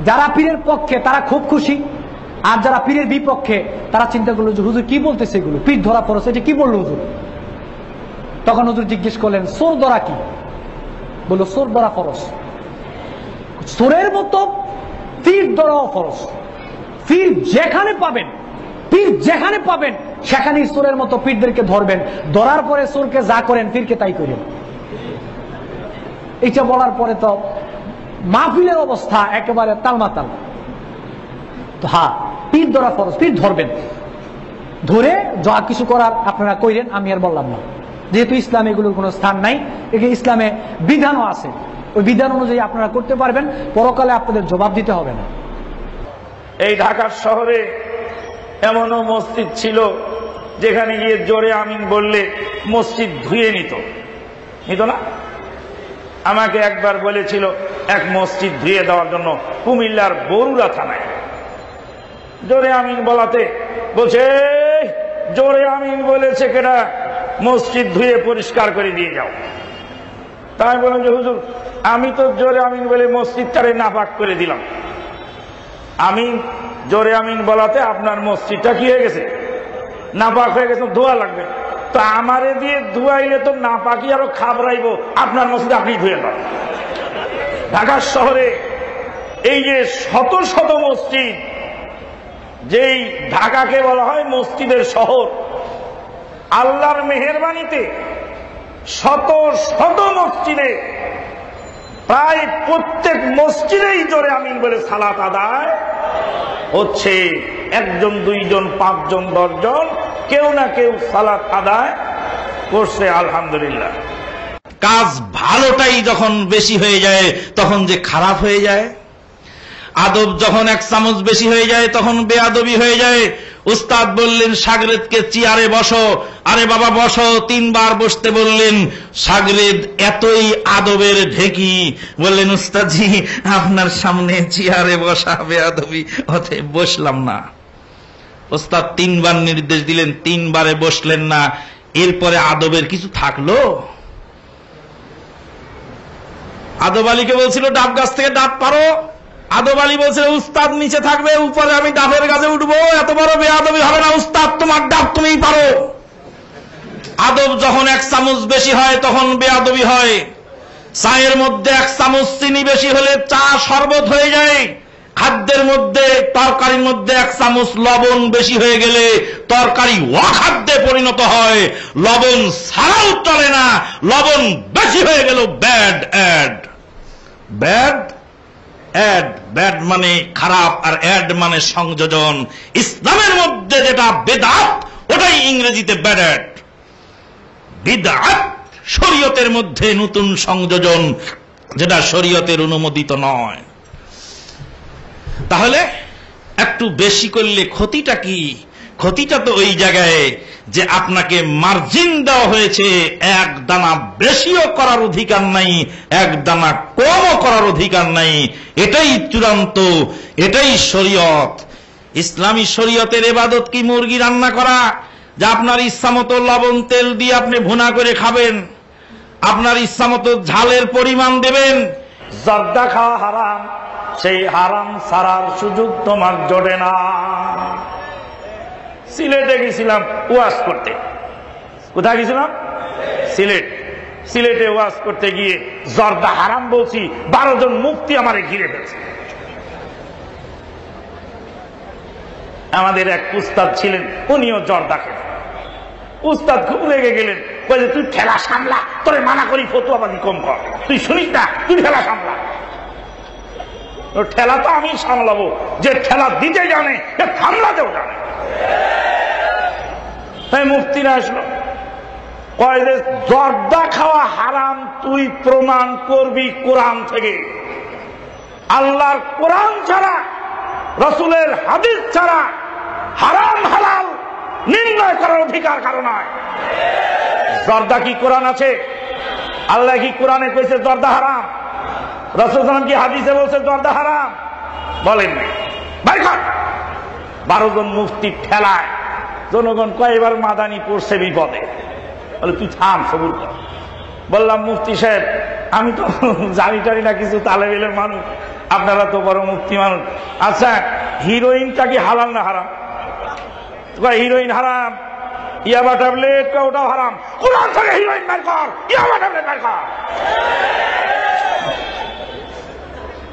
যারা পীরের পক্ষে তারা খুব খুশি, আর যারা পীরের বিপক্ষে তারা চিন্তা করলো যে হুজুর কি বলতেছে এগুলো, পীর ধরা ফরজ, এটা কি বললো হুজুর? তখন হুজুর জিজ্ঞেস করলেন সোর ধরা কি? বললো সোর ধরা ফরজ। সোরের মতো পীর ধরাও ফরজ। পীর যেখানে পাবেন, পীর যেখানে পাবেন সেখানেই সোরের মতো পীরদেরকে ধরবেন, ধরার পরে সোরকে যা করেন পীরকে তাই করেন। এটা বলার পরে তো মাহফিলের অবস্থা একেবারে তালমাতাল। তো হ্যাঁ পীর ধরা ফরজ, পীর ধরবেন, ধরে যা কিছু করার আপনারা কইরেন, আমি আর বললাম না। যেহেতু ইসলামে এগুলোর কোনো স্থান নাই, এখানে ইসলামে বিধানও আছে, ওই বিধান অনুযায়ী আপনারা করতে পারবেন, পরকালে আপনাদের জবাব দিতে হবে না। এই ঢাকার শহরে এমনও মসজিদ ছিল যেখানে গিয়ে জোরে আমিন বললে মসজিদ ধুয়ে নিত না? আমাকে একবার বলেছিল এক মসজিদ ধুয়ে দেওয়ার জন্য কুমিল্লার বরুড়া থানায়। জোরে আমিন বলাতে বলছে জোরে আমিন বলেছে কেনা, মসজিদ ধুয়ে পরিষ্কার করে দিয়ে যাও। তাই বললাম যে হুজুর আমি তো জোরে আমিন বলে মসজিদটারে নাপাক করে দিলাম, আমি জোরে আমিন বলাতে আপনার মসজিদটা কি হয়ে গেছে, নাপাক হয়ে গেছে, ধোয়া লাগবে। তো আমারে দিয়ে ধুয়াইলে তো নাপাকি আরো খাবরাইব, আপনার মসজিদ আপনি ধুয়ে দেন। ঢাকার শহরে এই যে শত শত মসজিদ, যেই ঢাকাকে বলা হয় মসজিদের শহর, আল্লাহর মেহেরবানিতে শত শত মসজিদে প্রায় প্রত্যেক মসজিদেই জোরে আমিন বলে সালাত আদায় হচ্ছে। একজন, দুইজন, 5 জন, 10 জন, কেউ না কেউ সালাত আদায় করছে, আলহামদুলিল্লাহ। কাজ ভালোটাই যখন বেশি হয়ে যায় তখন যে খারাপ হয়ে যায়, আদব যখন 1 চামচ বেশি হয়ে যায় তখন বেয়াদবি হয়ে যায়। উস্তাদ বললেন শাগরেদকে চেয়ারে বসো, আরে বাবা বসো, 3 বার বসতে বললেন। শাগরেদ এতই আদবের ঢেকি, বললেন উস্তাদজি আপনার সামনে চেয়ারে বসা বেয়াদবি, অতএব বসলাম না। উস্তাদ 3 বার নির্দেশ দিলেন, 3 বারে বসলেন না। এরপরে আদবের কিছু থাকলো? আদব আলীকে বলছিল ডাব গাছ থেকে ডাব পারো, আদব আলী বলছিল উস্তাদ নিচে থাকবে, উপরে আমি ডাবের গাছে উঠবো, এত বড় বেয়াদবি হবে না, উস্তাদ তোমার ডাব তুমিই পারো। আদব যখন 1 চামচ বেশি হয় তখন বেয়াদবি হয়। চায়ের মধ্যে 1 চামচ চিনি বেশি হলে চা শরবত হয়ে যায়। খাদ্যের মধ্যে, তরকারির মধ্যে 1 চামচ লবণ বেশি হয়ে গেলে তরকারি অখাদ্যে পরিণত হয়। লবণ ছাড়াও চলে না, লবণ বেশি হয়ে গেল bad ad. Bad ad, bad মানে খারাপ, আর অ্যাড মানে সংযোজন। ইসলামের মধ্যে যেটা বেদাত ওটাই ইংরেজিতে ব্যাড অ্যাড। বিদআত শরীয়তের মধ্যে নতুন সংযোজন, যেটা শরীয়তের অনুমোদিত নয়। তাহলে একটু বেশি করলে ক্ষতিটা কি? ক্ষতিটা তো ওই জায়গায় যে আপনাকে মার্জিন দেওয়া হয়েছে, 1 দানা বেশিও করার অধিকার নাই, 1 দানা কমও করার অধিকার নাই। এটাই চূড়ান্ত, এটাই শরীয়ত। ইসলামী শরীয়তের ইবাদত কি মুরগি রান্না করা, যে আপনার ইচ্ছা মতো লবণ তেল দিয়ে আপনি ভুনা করে খাবেন, আপনার ইচ্ছা মতো ঝালের পরিমাণ দেবেন? জর্দা খাওয়া হারাম, সেই হারাম ছাড়ার সুযোগ তোমার জোটে না। সিলেটে গেছিলাম ওয়াজ করতে। কোথায় গেছিলাম? সিলেট। সিলেটে ওয়াজ করতে গিয়ে জর্দা হারাম বলছি, 12 জন মুফতি আমারে ঘিরে ফেলছে। আমাদের এক উস্তাদ ছিলেন, উনিও জর্দা খেলেন। উস্তাদ খুব রেগে গেলেন, কয়ে তুই ঠেলা সামলা, তোরে মানা করি ফতুয়াবাজি কম কর, তুই শুনিস না, তুই ঠেলা সামলা। ঠেলা তো আমি সামলাবো, যে ঠেলা দিতে জানে সে সামলাতেও জানে। তাই মুফতিরা আসলো, কয় যে জর্দা খাওয়া হারাম তুই প্রমাণ করবি কোরআন থেকে। আল্লাহর কোরআন ছাড়া, রসুলের হাদিস ছাড়া হারাম হালাল নির্ণয় করার অধিকার কারো নয়। জর্দা কি কোরআন আছে? আল্লাহ কি কোরআনে কইছে জর্দা হারাম? রাসূল সাল্লাল্লাহু আলাইহি ওয়াসাল্লাম কি হাদিসে বলছে জর্দা হারাম? বলেন নাই। 12 জন মুফতি ঠেলায়, জনগণ কয়েকবার মাদানি পড়ছে বিপদে, বলে তুই থাম, সবুর কর। বললাম মুফতি সাহেব, আমি তো জানি টানি না কিছু, তালেবেলের মানুষ, আপনারা তো বড় মুফতি মানুষ। আচ্ছা, হিরোইনটা কি হালাল না হারাম? হিরোইন হারাম, ইয়াবা ট্যাবলেট ওটাও হারাম। কোরআন থেকে হিরোইন বের কর, ইয়াবা ট্যাবলেট বের কর।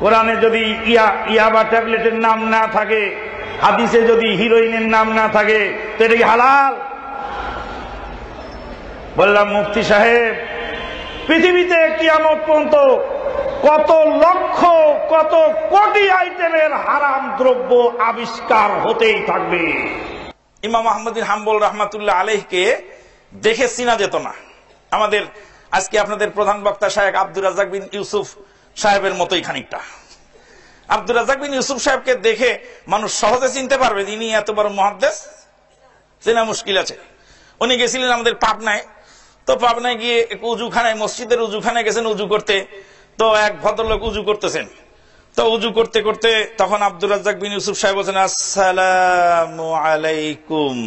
কোরআনে যদি ইয়াবা ট্যাবলেটের নাম না থাকে, হাদিসে যদি হিরোইনের নাম না থাকে, তো এটা কি হালাল? বললাম মুফতি সাহেব, পৃথিবীতে কিয়ামত পর্যন্ত কত লক্ষ কত কোটি আইটেমের হারাম দ্রব্য আবিষ্কার হতেই থাকবে। ইমাম আহমদ বিন হাম্বল রাহমাতুল্লাহ আলাইহিকে দেখে চিনা যেত না। আমাদের আজকে আপনাদের প্রধান বক্তা শায়েখ আব্দুর রাজ্জাক বিন ইউসুফ সাহেবের মতোই খানিকটা। আব্দুর রাজ্জাক বিন ইউসুফ সাহেবকে দেখে মানুষ সহজে চিনতে পারবে ইনি এত বড় মুহাদ্দিস, চেনা মুশকিল আছে। উনি গেছিলেন আমাদের পাবনায়, তো পাবনায় গিয়ে উজুখানায়, মসজিদের উজুখানায় গেছেন উজু করতে। তো এক ভদ্রলোক উজু করতেছেন, তো উজু করতে করতে তখন আব্দুর রাজ্জাক বিন ইউসুফ সাহেব বলছেন আসসালামু আলাইকুম।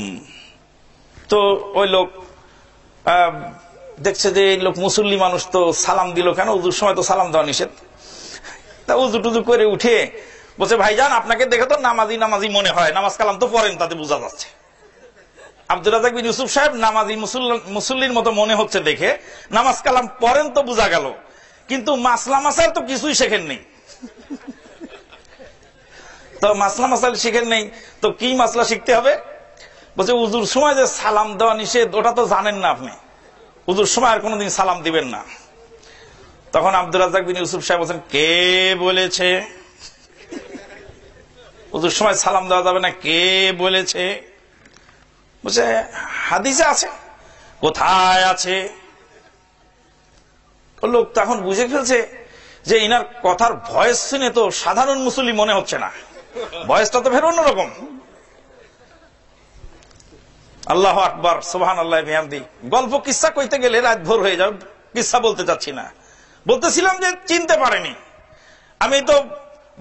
তো ওই লোক দেখছে যে এই লোক মুসল্লি মানুষ, তো সালাম দিল কেন? উজুর সময় তো সালাম দেওয়া নিষেধ। তা উজু টুজু করে উঠে বলছে ভাইজান, আপনাকে দেখে তো নামাজি নামাজি মনে হয়, নামাজ কালাম তো পড়েন, তাতে বোঝা যাচ্ছে। আব্দুর রাজ্জাক বিন ইউসুফ সাহেব নামাজি মুসল্লির মতো মনে হচ্ছে দেখে, নামাজ কালাম পড়েন তো বোঝা গেল, কিন্তু মাসলা মাসাল তো কিছুই শেখেন নেই। তো মাসলা মাসাল শিখেন নেই, তো কি মাসলা শিখতে হবে? বলছে উজুর সময় যে সালাম দেওয়া নিষেধ, ওটা তো জানেন না আপনি, উজুর সময় আর কোনোদিন সালাম দিবেন না। তখন আব্দুর রাজ্জাক বিন ইউসুফ সাহেব বলছেন, কে বলেছে উজুর সময় সালাম দেওয়া যাবে না? কে বলেছে? বলছে হাদিসে আছে। কোথায় আছে? লোক তখন বুঝে ফেলছে যে ইনার কথার ভয়েস শুনে তো সাধারণ মুসল্লি মনে হচ্ছে না, ভয়েসটা তো ফের অন্যরকম। আল্লাহ আকবার, সুবহানাল্লাহ বিহামদি। গল্প কিস্সা কইতে গেলে রাত ভোর হয়ে যাবে, কিস্সা বলতে চাচ্ছি না। বলতেছিলাম যে চিনতে পারেনি। আমি তো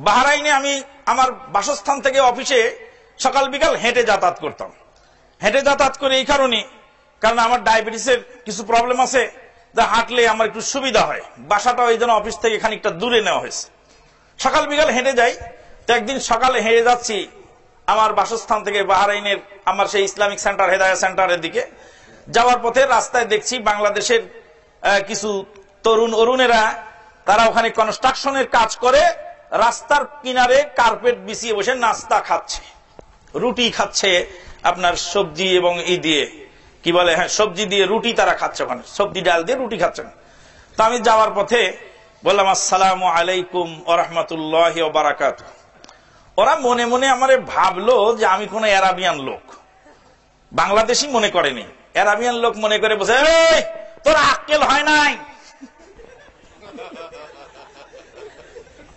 বাহরাইনে, আমি আমার বাসস্থান থেকে অফিসে সকাল বিকাল হেঁটে যাতায়াত করতাম। হেঁটে যাতায়াত করে এই কারণে, কারণ আমার ডায়াবেটিসের কিছু প্রবলেম আছে, যা হাঁটলে আমার একটু সুবিধা হয়। বাসাটা ওই জন্য অফিস থেকে খানিকটা দূরে নেওয়া হয়েছে। সকাল বিকাল হেঁটে যাই। তো একদিন সকালে হেঁটে যাচ্ছি আমার বাসস্থান থেকে বাহরাইনের আমার সেই ইসলামিক সেন্টার, হেদায়া সেন্টারের দিকে যাওয়ার পথে রাস্তায় দেখছি বাংলাদেশের কিছু তরুণ অরুণেরা, তারা ওখানে কনস্ট্রাকশনের কাজ করে, রাস্তার কিনারে কার্পেট বিছিয়ে বসে নাস্তা খাচ্ছে, রুটি খাচ্ছে, আপনার সবজি এবং দিয়ে কি বলে, হ্যাঁ সবজি দিয়ে রুটি তারা খাচ্ছে, ওখানে সবজি ডাল দিয়ে রুটি খাচ্ছেন। তো আমি যাওয়ার পথে বললাম আসসালামু আলাইকুম ওয়া রাহমাতুল্লাহি ওয়া বারাকাতুহু। ওরা মনে মনে আমারে ভাবলো যে আমি কোন আরাবিয়ান লোক, বাংলাদেশি মনে করেনি, আরাবিয়ান লোক মনে করে বসে, এই তোর আক্কেল হয় নাই,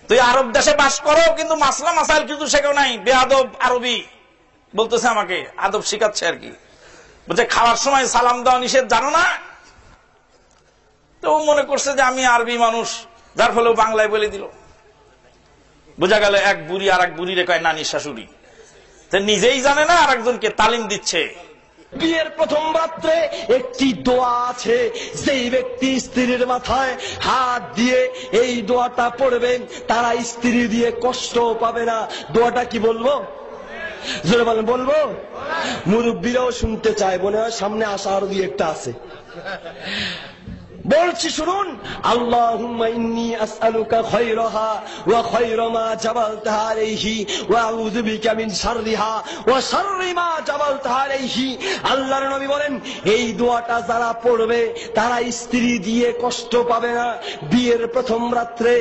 তুই আরব দেশে বাস করো কিন্তু মাসলা মাসাইল কিছু শেখো নাই, বেয়াদব আরবি বলতেছে আমাকে, আদব শিখাচ্ছে আর কি। বলছে খাওয়ার সময় সালাম দেওয়া নিষেধ জানো না? তো মনে করছে যে আমি আরবি মানুষ, যার ফলে বাংলায় বলে দিল। বোঝা গেল এক বুড়ি আর এক বুড়ি রে কয় নানি শাশুড়ি, নিজেই জানে না আর একজনকে তালিম দিচ্ছে। বিয়ের প্রথম রাত্রে একটি দোয়া আছে, যেই ব্যক্তি স্ত্রীর মাথায় হাত দিয়ে এই দোয়াটা পড়বেন তারা স্ত্রী দিয়ে কষ্ট পাবে না। দোয়াটা কি বলবো? জোরে বলেন, বলবো? মুরব্বীরাও শুনতে চায়, মনে হয় সামনে আসা আরো দুই একটা আছে। বলছি শুনুন, আল্লাহুম্মা ইন্নী আসআলুকা খায়রাহা ওয়া খায়রা মা জাবালতাহা আলাইহি ওয়া আউযু বিকা মিন শাররিহা ওয়া শাররি মা জাবালতাহা আলাইহি। আল্লাহর নবী বলেন, এই দোয়াটা যারা পড়বে তারা স্ত্রী দিয়ে কষ্ট পাবে না। বিয়ের প্রথম রাত্রে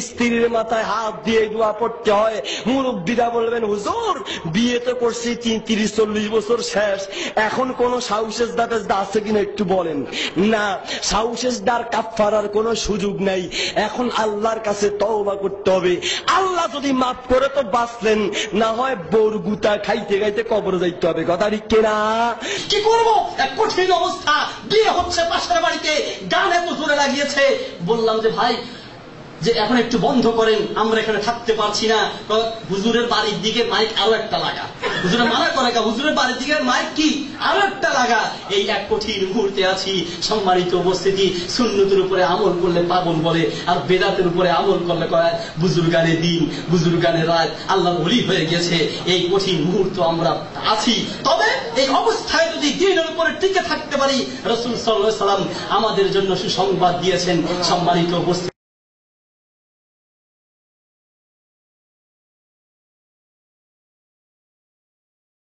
স্ত্রীর মাথায় হাত দিয়ে দোয়া পড়তে হয়। মুরব্বিরা বলবেন, হুজুর বিয়ে তো করছি 30-40 বছর শেষ, এখন কোন সাউসেজদা আছে কিনা একটু বলেন। না, সাউসেজদার কাফারার কোন সুযোগ নাই। এখন আল্লাহর কাছে তওবা করতে হবে। আল্লাহ যদি মাফ করে তো বাঁচলেন, না হয় বরগুতা খাইতে খাইতে কবরে যাইতে হবে। কথা ঠিক কিনা? কি করবো, এক কঠিন অবস্থা। বিয়ে হচ্ছে পাশের বাড়িতে, গান এত জোরে লাগিয়েছে। বললাম যে ভাই যে এখন একটু বন্ধ করেন, আমরা এখানে থাকতে পারছি না। হুজুরের বাড়ির দিকে মাইক আরো একটা লাগা। হুজুরের মানা করে, হুজুরের বাড়ির দিকে মাইক কি আরো একটা লাগা। এই এক কঠিন মুহূর্তে আছি। সম্মানিত উপস্থিতি, সুন্নতের উপরে আমল করলে পাগল বলে, আর বেদাতের উপরে আমল করলে কয় বুজুর্গানে দিন, বুজুর্গানে রাত, আল্লাহ ওলি হয়ে গেছে। এই কঠিন মুহূর্ত আমরা আছি। তবে এই অবস্থায় যদি দিনের উপরে টিকে থাকতে পারি, রাসূল সাল্লাল্লাহু আলাইহি ওয়াসাল্লাম আমাদের জন্য সুসংবাদ দিয়েছেন। সম্মানিত উপস্থিতি,